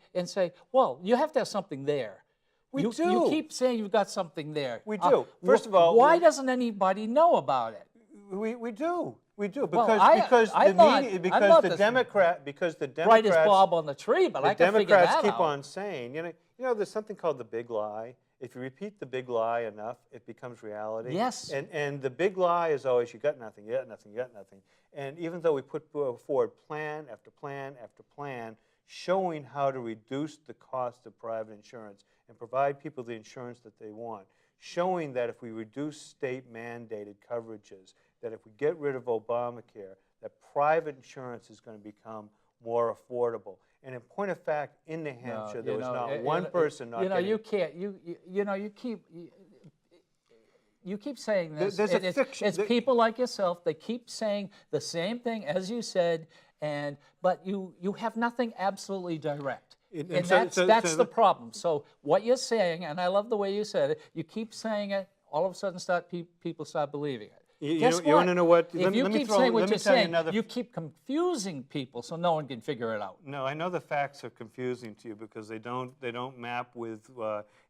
well, you have to have something there. We You do. keep saying you've got something there. We do. First of all, why doesn't anybody know about it? We do because I'm not- I'm not the the Democrats Brightest bulb on the tree, but I the can figure Democrats that keep out. on saying, you know, there's something called the big lie. If you repeat the big lie enough, it becomes reality. Yes. And the big lie is always, you got nothing, you got nothing, you got nothing. And even though we put forward plan after plan after plan, showing how to reduce the cost of private insurance and provide people the insurance that they want, showing that if we reduce state-mandated coverages, that if we get rid of Obamacare, that private insurance is going to become more affordable. And in point of fact, in New Hampshire, there was not one person not getting. You can't. You keep saying this. There's a fiction. It's people like yourself. They keep saying the same thing as you said, but you have nothing absolutely direct. And that's the problem. So what you're saying, and I love the way you said it. You keep saying it. All of a sudden, people start believing it. Guess what? You want to know what? If you keep saying what you're saying, another. you keep confusing people, so no one can figure it out. No, I know the facts are confusing to you because they don't map with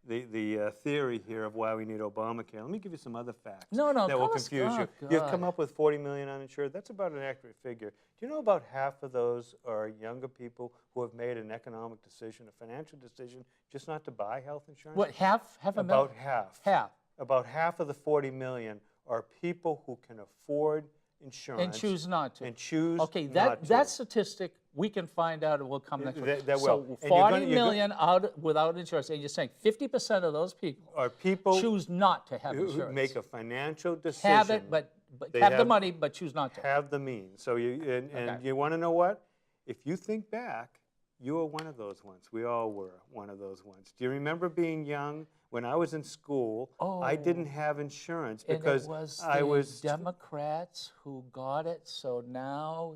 the theory here of why we need Obamacare. Let me give you some other facts No, that will tell us- confuse you. oh, You've God. come up with 40 million uninsured. That's about an accurate figure. Do you know about half of those are younger people who have made an economic decision, a financial decision, just not to buy health insurance? What, half a million? About half. Half. About half of the 40 million are people who can afford insurance And choose not to. and choose Okay, not to. that statistic we can find out. It will come next week. That will. So And 40 million out without insurance, and you're saying 50% of those people are people choose not to have who insurance. make a financial decision. Have it, but They have the have- money, but choose not to. have the means. So you Okay. you want to know what? If you think back, You were one of those ones. We all were one of those ones. Do you remember being young? When I was in school, I didn't have insurance because and it was I the was Democrats who got it, so now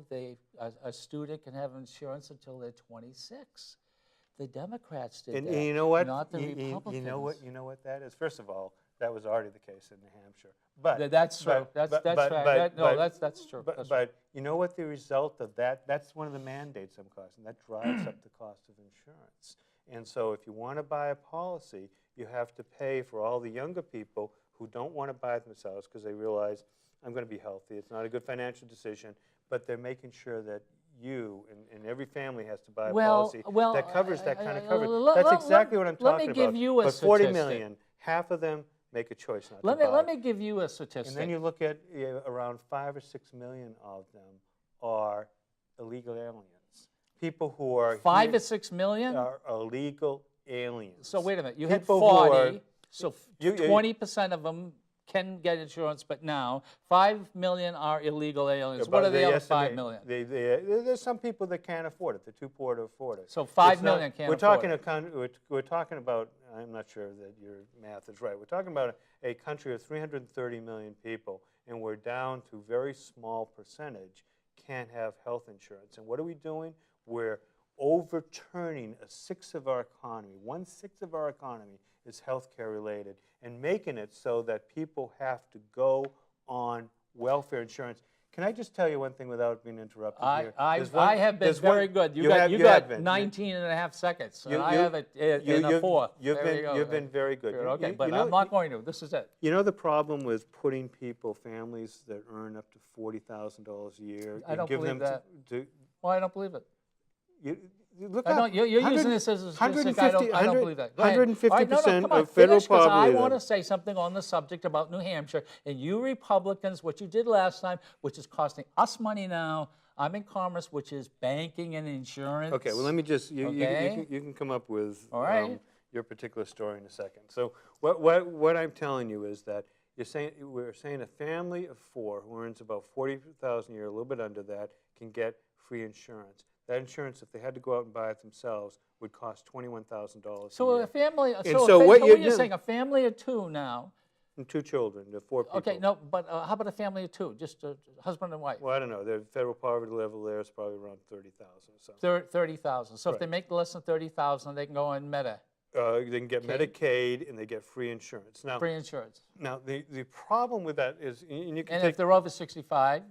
a student can have insurance until they're 26. The Democrats did and that, you know what? not the You Republicans. know what that is? First of all, that was already the case in New Hampshire. But That's true. That's fact. That's true. But you know what the result of that? That's one of the mandates I'm causing. That drives up the cost of insurance. And so if you want to buy a policy, you have to pay for all the younger people who don't want to buy it themselves because they realize, I'm going to be healthy. It's not a good financial decision, but they're making sure that you and every family has to buy a policy that covers that kind of coverage. That's exactly what I'm talking about. Let me give you a but statistic. 40 million, half of them make a choice not to buy. Let me give you a statistic. And then you look at around 5 or 6 million of them are illegal aliens. People who are 5 or 6 million are illegal aliens. So wait a minute. You had People who 40. So 20% of them can get insurance, but now 5 million are illegal aliens. What are the other 5 million? There's some people that can't afford it. They're too poor to afford it. So 5 million can't afford it. We're talking about, I'm not sure that your math is right. We're talking about a country of 330 million people, and we're down to very small percentage can't have health insurance. And what are we doing? We're overturning a sixth of our economy. 1/6 of our economy is healthcare related, and making it so that people have to go on welfare insurance. Can I just tell you one thing without being interrupted here? I have been very good. You got 19 and a half seconds. And I have it in a fourth. You've been very good. Okay, but I'm not going to. This is it. You know the problem with putting people, families that earn up to $40,000 a year, I don't give believe them that. Well, I don't believe it. Look I don't, you're using this as a statistic. I don't believe that. 150% of federal poverty. I want to say something on the subject about New Hampshire. And you Republicans, what you did last time, which is costing us money now. I'm in commerce, which is banking and insurance. Okay, well, let me just, you can come up with your particular story in a second. So what I'm telling you is that we're saying a family of 4 who earns about $40,000 a year, a little bit under that, can get free insurance. That insurance, if they had to go out and buy it themselves, would cost $21,000 So a year. a family, so what you're saying, a family of 2 now. And 2 children, the 4 people. Okay, no, but how about a family of 2, just a husband and wife? Well, I don't know. The federal poverty level there is probably around 30,000 or something. 30,000. So if they make less than 30,000, they can go on Meta. They can get Medicaid and they get free insurance. Now, free insurance. Now, the problem with that is, and you can if they're over 65?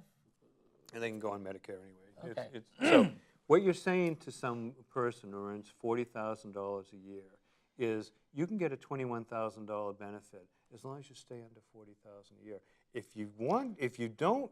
And they can go on Medicare anyway. Okay. So what you're saying to some person who earns $40,000 a year is you can get a $21,000 benefit as long as you stay under $40,000 a year. If you don't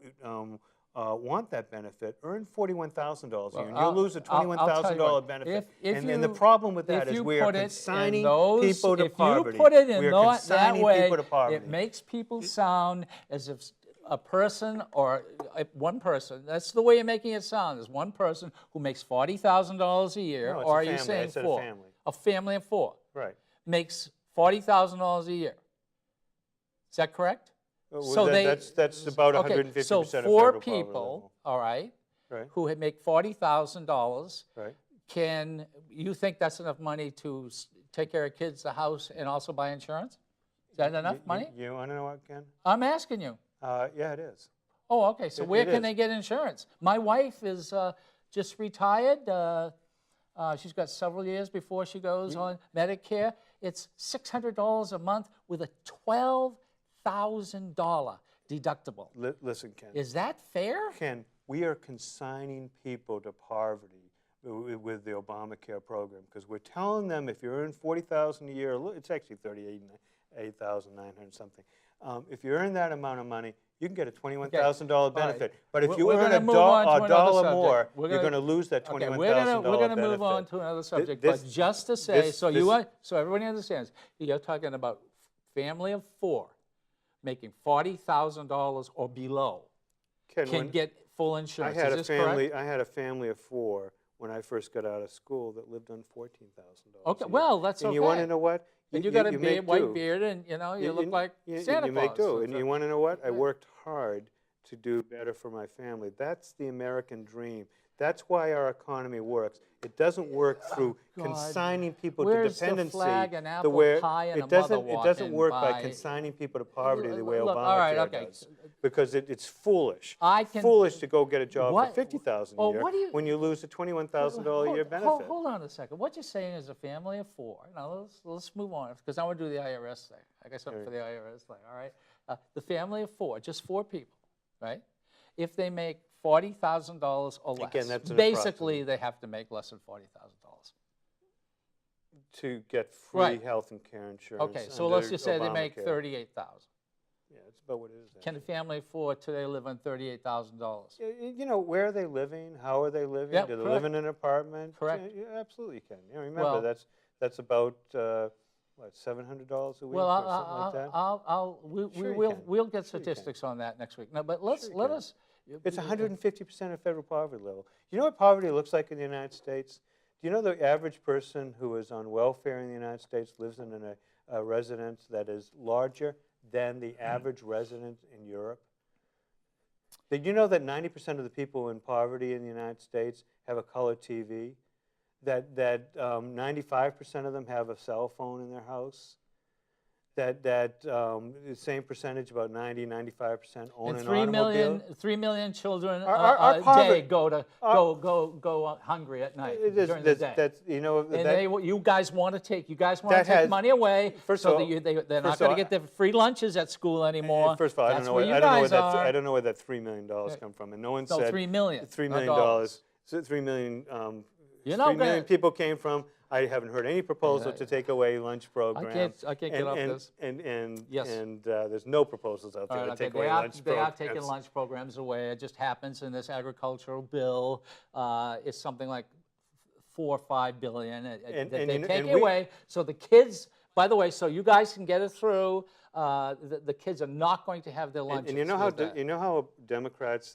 want that benefit, earn $41,000 a year, and you'll lose a $21,000 benefit. And the problem with that is we are consigning people to poverty. If you put it in that way, it makes people sound as if a person or one person, that's the way you're making it sound, is one person who makes $40,000 a year, no, or are you saying 4? A family of 4. Right. Makes $40,000 a year. Is that correct? So that's about 150% of so federal 4 poverty people, level. all right, who make $40,000, can you think that's enough money to take care of kids, the house, and also buy insurance? Is that enough money? You want to know what, Ken? I'm asking you. Yeah, it is. Oh, okay. So where can they get insurance? My wife is just retired. She's got several years before she goes on Medicare. It's $600 a month with a $12,000 deductible. Listen, Ken. Is that fair? Ken, we are consigning people to poverty with the Obamacare program because we're telling them if you earn $40,000 a year, it's actually $38,900 something. If you earn that amount of money, you can get a $21,000 benefit. Right. But if you earn a dollar more, you're going to lose that $21,000 benefit. We're going to move on to another subject. But just to say, so everybody understands, you're talking about family of 4 making $40,000 or below can get full insurance. I had a family of 4 when I first got out of school that lived on $14,000. Okay, well, that's okay. And you want to know what? And you got a white beard, and you look like Santa Claus. You make do. And you want to know what? I worked hard to do better for my family. That's the American dream. That's why our economy works. It doesn't work through consigning people to Where's dependency. the flag and apple way pie and it a mother doesn't. It doesn't walking work by by? consigning people to poverty the way Look, all right, Obamacare okay. does. Because it's foolish. I can- Foolish to go get a job What- for $50,000 a well, year what do you- when you lose a $21,000 a year benefit. Hold on a second. What you're saying is a family of four. Now, let's move on, because I want to do the IRS thing. I got something for the IRS thing, all right? The family of four, just four people, right? If they make $40,000 or less, Again, that's an basically they have to make less than $40,000. To get free Right. health and care insurance. Okay, so under let's just say they make Obamacare. $38,000. Yeah, it's about what it is. Can a family of four today live on $38,000? You know, where are they living? How are they living? Yep, Do they correct. live in an apartment? Correct. Yeah, you absolutely can. You know, remember, Well- that's about, what, $700 a week Well, or something like that? we Sure you will can. we'll get Sure you can. statistics on that next week. No, but Sure you let can. us. It's 150% of federal poverty level. You know what poverty looks like in the United States? Do you know the average person who is on welfare in the United States lives in a residence that is larger than the average resident in Europe? Did you know that 90% of the people in poverty in the United States have a color TV? That 95% of them have a cell phone in their house? That the same percentage, about 90-95%, own And an 3 million, automobile? 3 million children Our a poverty- day go hungry at night It is- during the day. That's, you know, And that- you guys want to take That has- money away first so of that all- they're not first going of to get their free lunches at school anymore. First of all, I don't That's know. where you I don't know where guys that. are. I don't know where that $3 million come from, and no one No, said $3 million. $3 not million. dollars. So 3 million. You're 3 not million gonna- people came from. I haven't heard any proposal to take away lunch program. I can't get off this. Yes. There's no proposals out there All to right, take okay, away lunch they are programs. taking lunch programs away. It just happens in this agricultural bill. It's something like 4 or 5 billion that And they're you know- taking and we- away. So the kids, by the way, so you guys can get it through. The kids are not going to have their lunches. And you know how with that. you know how Democrats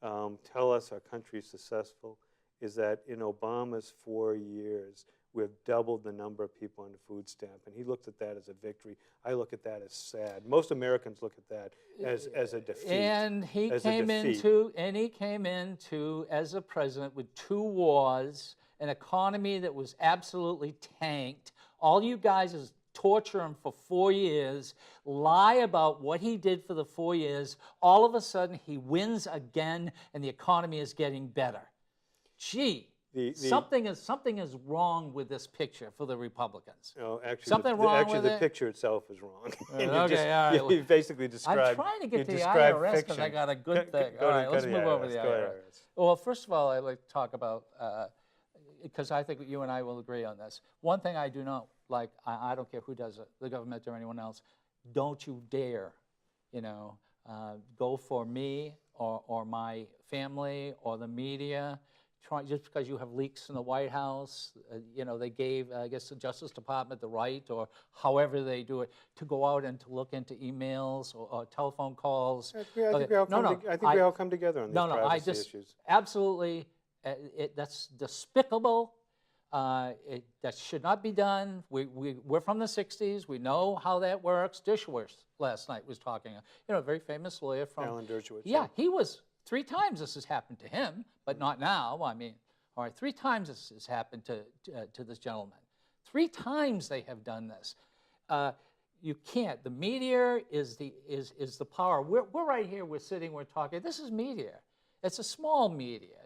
tell us our country is successful is that in Obama's 4 years we've doubled the number of people on the food stamp, and he looks at that as a victory. I look at that as sad. Most Americans look at that as a defeat. And he as a came defeat. into as a president with 2 wars, an economy that was absolutely tanked. All you guys is torture him for 4 years, lie about what he did for the 4 years. All of a sudden, he wins again, and the economy is getting better. Gee, something is wrong with this picture for the Republicans. No, actually, Something wrong with the it? picture itself is wrong. And Okay, all right. You basically described. I'm trying to get to the described IRS because I fiction. got a good thing. Go All to- right, go let's to move over to the Go to IRS. Well, first of all, I'd like to talk about, because I think you and I will agree on this. One thing I do not like, I don't care who does it, the government or anyone else, don't you dare, go for me or my family or the media. Just because you have leaks in the White House, they gave, I guess, the Justice Department the right, or however they do it, to go out and to look into emails or telephone calls. I think we all come together on these privacy issues. Absolutely, that's despicable. That should not be done. We're from the 60s. We know how that works. Dershowitz last night was talking, a very famous lawyer from... Alan Dershowitz. Yeah, he was... 3 times this has happened to him, but not now. I mean, all right, 3 times this has happened to this gentleman. 3 times they have done this. You can't. The media is the power. We're right here. We're sitting. We're talking. This is media. It's a small media.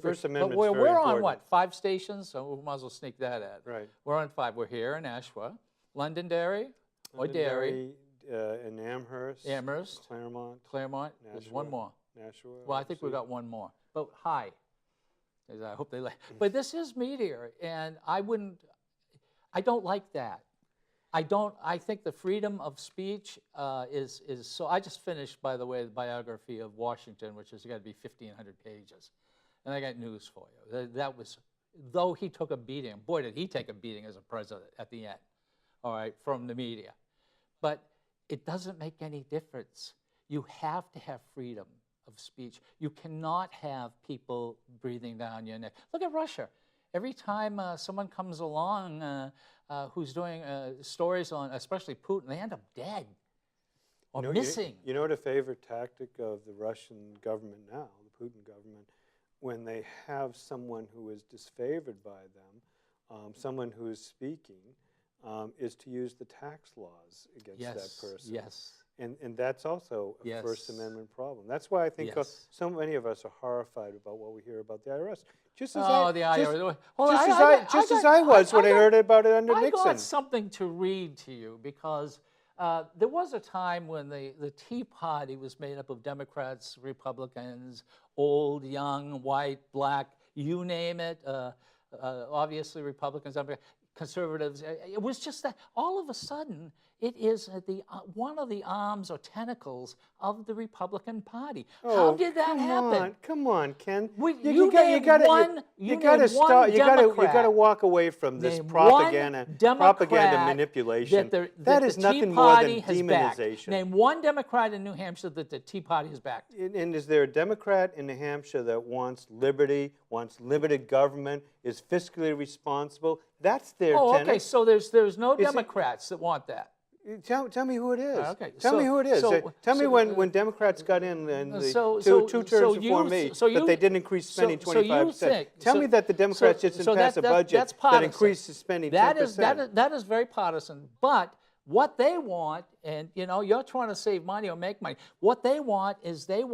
First Amendment's but very we're on important. what, 5 stations? So we might as well sneak that in. Right. We're on 5. We're here in Ashwa, Londonderry, or Derry, in Amherst, Claremont. There's one more. Nashua. Well, I think we got one more. But hi. I hope they like. But this is media, and I don't like that. I think the freedom of speech is so. I just finished, by the way, the biography of Washington, which has got to be 1,500 pages. And I got news for you. That was, though he took a beating, boy, did he take a beating as a president at the end, all right, from the media. But it doesn't make any difference. You have to have freedom of speech. You cannot have people breathing down your neck. Look at Russia. Every time someone comes along who's doing stories on, especially Putin, they end up dead. or You know, missing. You know what a favorite tactic of the Russian government now, the Putin government, when they have someone who is disfavored by them, someone who is speaking, is to use the tax laws against that person. Yes. And that's also a Yes. First Amendment problem. That's why I think Yes. so many of us are horrified about what we hear about the IRS. Just as Oh, the IRS. Well, just as I was when I heard about it under I Nixon. got something to read to you because there was a time when the Tea Party was made up of Democrats, Republicans, old, young, white, black, you name it. Obviously, Republicans, conservatives. It was just that all of a sudden it is one of the arms or tentacles of the Republican Party. How did that happen? Come on, Ken. You gotta stop. You gotta walk away from this propaganda manipulation. That is nothing more than demonization. Name one Democrat in New Hampshire that the Tea Party has backed. And is there a Democrat in New Hampshire that wants liberty, wants limited government, is fiscally responsible? That's their tenet. Okay. So there's no Democrats that want that. Tell me who it is. Okay. Tell me who it is. Tell me when Democrats got in the two terms before me, but they didn't increase spending 25%. Tell me that the Democrats just didn't pass a budget that increases spending 10%. That is very partisan. But what they want, and you're trying to save money or make money. What they want is the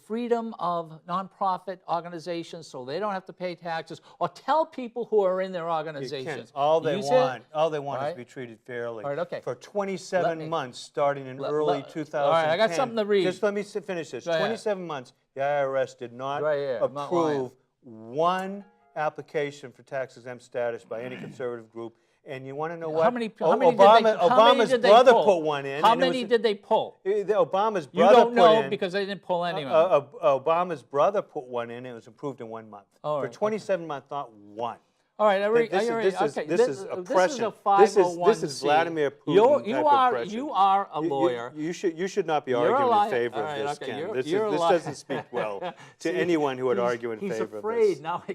freedom of nonprofit organizations, so they don't have to pay taxes, or tell people who are in their organizations. All they want is to be treated fairly. All right, okay. For 27 months, starting in early 2010. All right, I got something to read. Just let me finish this. 27 months, the IRS did not approve one application for tax-exempt status by any conservative group. And you want to know what? Obama's brother put one in. How many did they pull? Obama's brother put in. You don't know because they didn't pull anyone. Obama's brother put one in, and it was approved in 1 month. For 27 months, not one. All right, this is oppression. This is Vladimir Putin type oppression. You are a lawyer. You should not be arguing in favor of this, Ken. This doesn't speak well to anyone who would argue in favor of this. He's afraid. Now he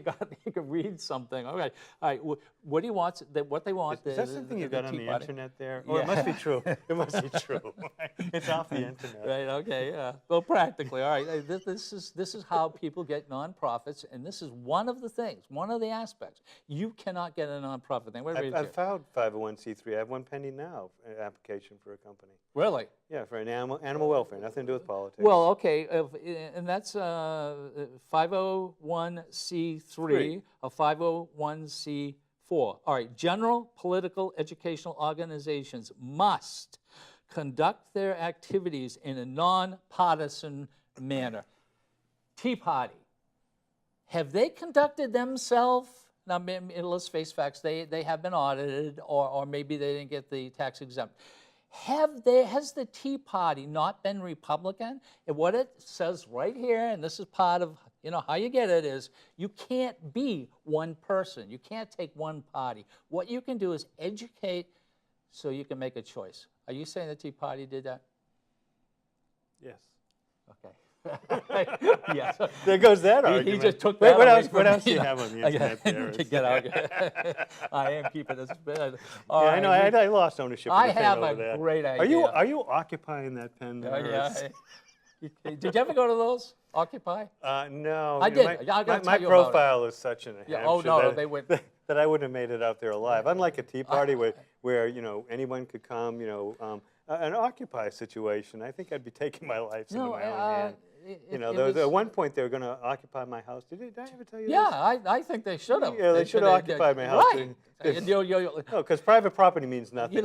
can read something. All right. What he wants, what they want. Is that something you got on the internet there? Oh, it must be true. It must be true. It's off the internet. Right. Okay. Yeah. Well, practically. All right. This is how people get nonprofits, and this is one of the things, one of the aspects. You cannot get a nonprofit thing. I've filed 501c3. I have one pending now, an application for a company. Really? Yeah, for an animal welfare, nothing to do with politics. Well, okay, and that's 501c3 or 501c4. All right, general political educational organizations must conduct their activities in a nonpartisan manner. Tea Party, have they conducted themselves? Now, let's face facts, they have been audited, or maybe they didn't get the tax exempt. Has the Tea Party not been Republican? And what it says right here, and this is part of how you get it, is you can't be one person. You can't take one party. What you can do is educate so you can make a choice. Are you saying the Tea Party did that? Yes. Okay. Yes. There goes that argument. He just took that. What else do you have on the internet there? Get out. I am keeping this bed. I know. I lost ownership of the pen over there. I have a great idea. Are you occupying that pen there? Yeah. Did you ever go to those? Occupy? No. I did. My profile is such in New Hampshire oh no, they went. That I wouldn't have made it out there alive. Unlike a Tea Party where anyone could come. An Occupy situation, I think I'd be taking my life into my own hand. At one point they were going to occupy my house. Did I ever tell you this? Yeah, I think they should have. Yeah, they should have occupied my house. Right. No, because private property means nothing.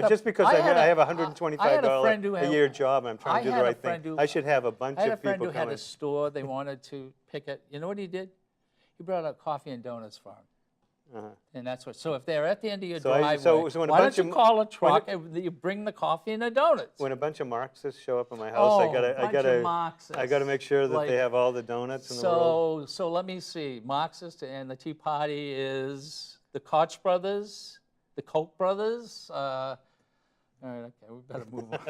Just because I have a $125 a year job and I'm trying to do the right thing, I should have a bunch of people coming. I had a friend who had a store. They wanted to pick it. You know what he did? He brought out coffee and donuts for him. And that's what. So if they're at the end of your driveway, why don't you call a truck and you bring the coffee and the donuts? When a bunch of Marxists show up at my house, I gotta make sure that they have all the donuts in the world. So let me see. Marxist and the Tea Party is the Koch brothers, the Koch brothers. All right, okay, we better move on.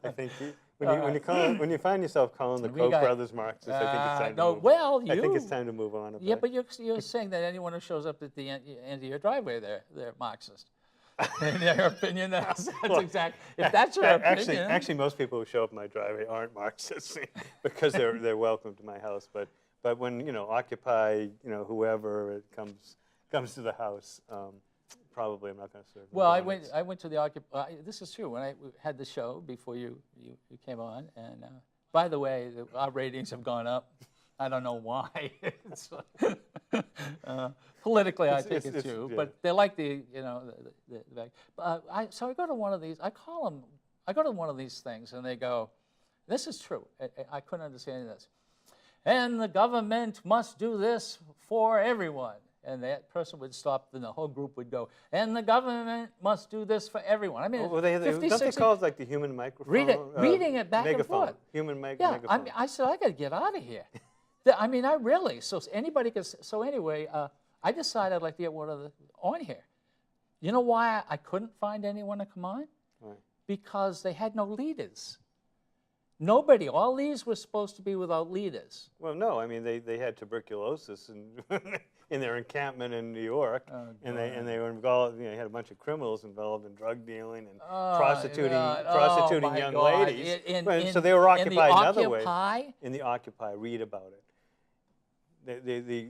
I think when you find yourself calling the Koch brothers Marxists, I think it's time to move. I think it's time to move on. Yeah, but you're saying that anyone who shows up at the end of your driveway, they're Marxist. In your opinion, that's Well, exact. If that's your opinion, Actually, most people who show up in my driveway aren't Marxists because they're welcome to my house. But when Occupy, whoever it comes to the house, probably I'm not going to serve them well, donuts. I went to the Occupy. This is true. When I had the show before you came on, and by the way, our ratings have gone up. I don't know why. It's, politically, I think it's true, yeah. but they like the so I go to one of these. I go to one of these things, and they go, "This is true." I couldn't understand any of this. And the government must do this for everyone. And that person would stop, and the whole group would go, and the government must do this for everyone. I mean, Well, they 50, don't they 60 call it like the human microphone? reading it back and megaphone. forth. Human Yeah, megaphone. I mean, I said, I got to get out of here. I mean, I really, so anybody can, so anyway, I decided I'd like to get one of the, on here. You know why I couldn't find anyone to come on? Right. Because they had no leaders. Nobody, all these were supposed to be without leaders. Well, no, I mean they had tuberculosis in their encampment in New York, and they were involved. Had a bunch of criminals involved in drug dealing and prostituting my young God. ladies. So they were occupied in other ways. Occupy? In the Occupy, read about it.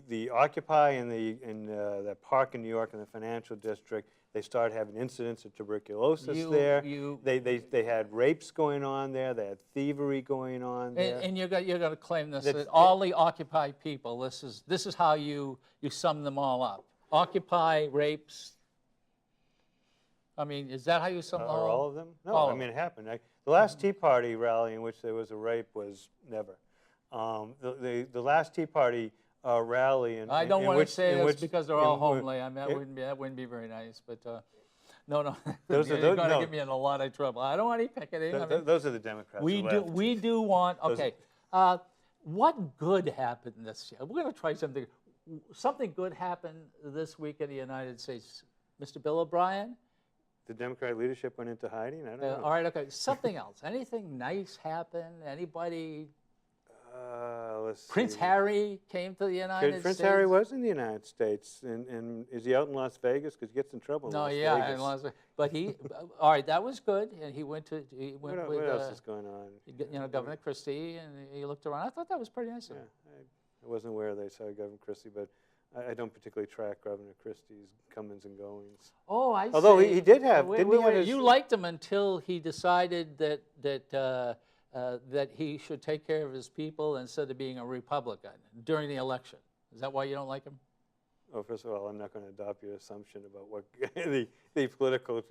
The Occupy in the park in New York in the financial district. They started having incidents of tuberculosis there. They had rapes going on there. They had thievery going on there. And you're going to claim this, that all the Occupy people, this is how you sum them all up. Occupy, rapes. I mean, is that how you sum them all up? Are all of them? No, All I of mean, it happened. The last Tea Party rally in which there was a rape was never. The last Tea Party rally I don't want to say this because they're all in- homely. I mean, that wouldn't be very nice. But no, Those are- you're going to no. get me in a lot of trouble. I don't want any picketing. I mean, Those are the Democrats. we who do left. we do want. Okay, what good happened this year? We're going to try something. Something good happened this week in the United States. Mr. Bill O'Brien. The Democratic leadership went into hiding. I don't know. All right, okay. Something else. Anything nice happen? Anybody? Let's Prince see. Harry came to the United States. Prince Harry was in the United States, and is he out in Las Vegas? Because he gets in trouble in No, Las yeah, Vegas. in Las Vegas. But he, all right, that was good. And he went with What else is going on? Governor Christie, and he looked around. I thought that was pretty nice of Yeah, him. I wasn't aware they saw Governor Christie, but I don't particularly track Governor Christie's comings and goings. Oh, I see. Although he did have, Wait, didn't he have his, you liked him until he decided that he should take care of his people instead of being a Republican during the election. Is that why you don't like him? Oh, first of all, I'm not going to adopt your assumption about what the political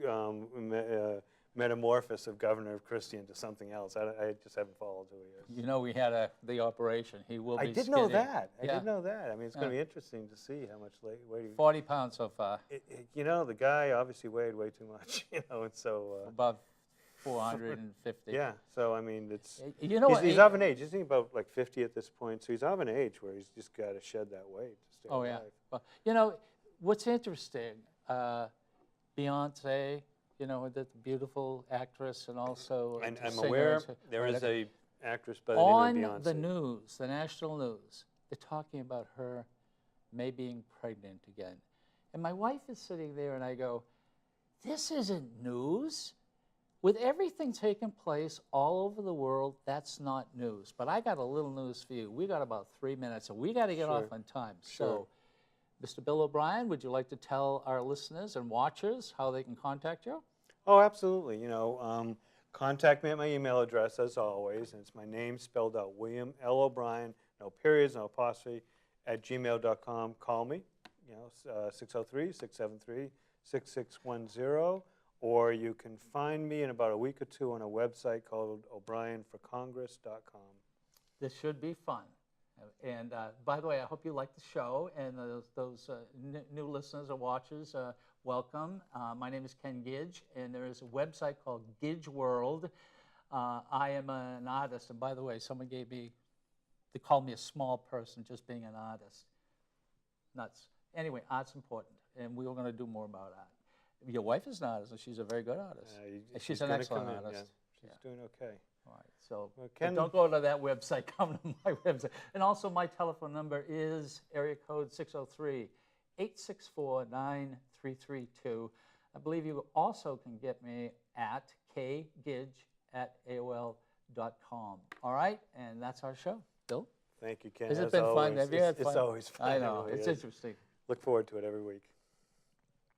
metamorphosis of Governor Christie into something else. I just haven't followed who he is. You know, we had the operation. He will be I did skinny. know that. I Yeah. did know that. I mean, it's going to be interesting to see how much weight he... 40 pounds so far. The guy obviously weighed way too much, and so... About 450. Yeah, so I mean, it's... You know what? He's of an age, isn't he about like 50 at this point? So he's of an age where he's just got to shed that weight to stay Oh, alive. yeah. Well, what's interesting, Beyonce, the beautiful actress, and also And I'm singer, aware so- there is a actress by the on name of Beyonce. the news, the national news, they're talking about her may being pregnant again. And my wife is sitting there, and I go, this isn't news. With everything taking place all over the world, that's not news. But I got a little news for you. We got about 3 minutes, and we got to get Sure. off on time. Sure. So, Mr. Bill O'Brien, would you like to tell our listeners and watchers how they can contact you? Oh, absolutely. Contact me at my email address, as always, and it's my name spelled out, William L. O'Brien, no periods, no apostrophe, at gmail.com. Call me, 603-673-6610, or you can find me in about a week or two on a website called o'brienforcongress.com. This should be fun. And by the way, I hope you like the show, and those new listeners or watchers, welcome. My name is Ken Gidge, and there is a website called Gidge World. I am an artist, and by the way, someone they called me a small person just being an artist. Nuts. Anyway, art's important, and we are going to do more about art. Your wife is an artist, and she's a very good artist. She's an gonna excellent come in, artist. yeah. She's doing okay. All right, so Well, but Ken- don't go to that website, come to my website. And also my telephone number is area code 603-864-9332. I believe you also can get me at kgidge@aol.com. All right, and that's our show. Bill? Thank you, Ken. Has it as been fun? always. Have you had fun? It's always fun. I It know, really it's is. interesting. Look forward to it every week.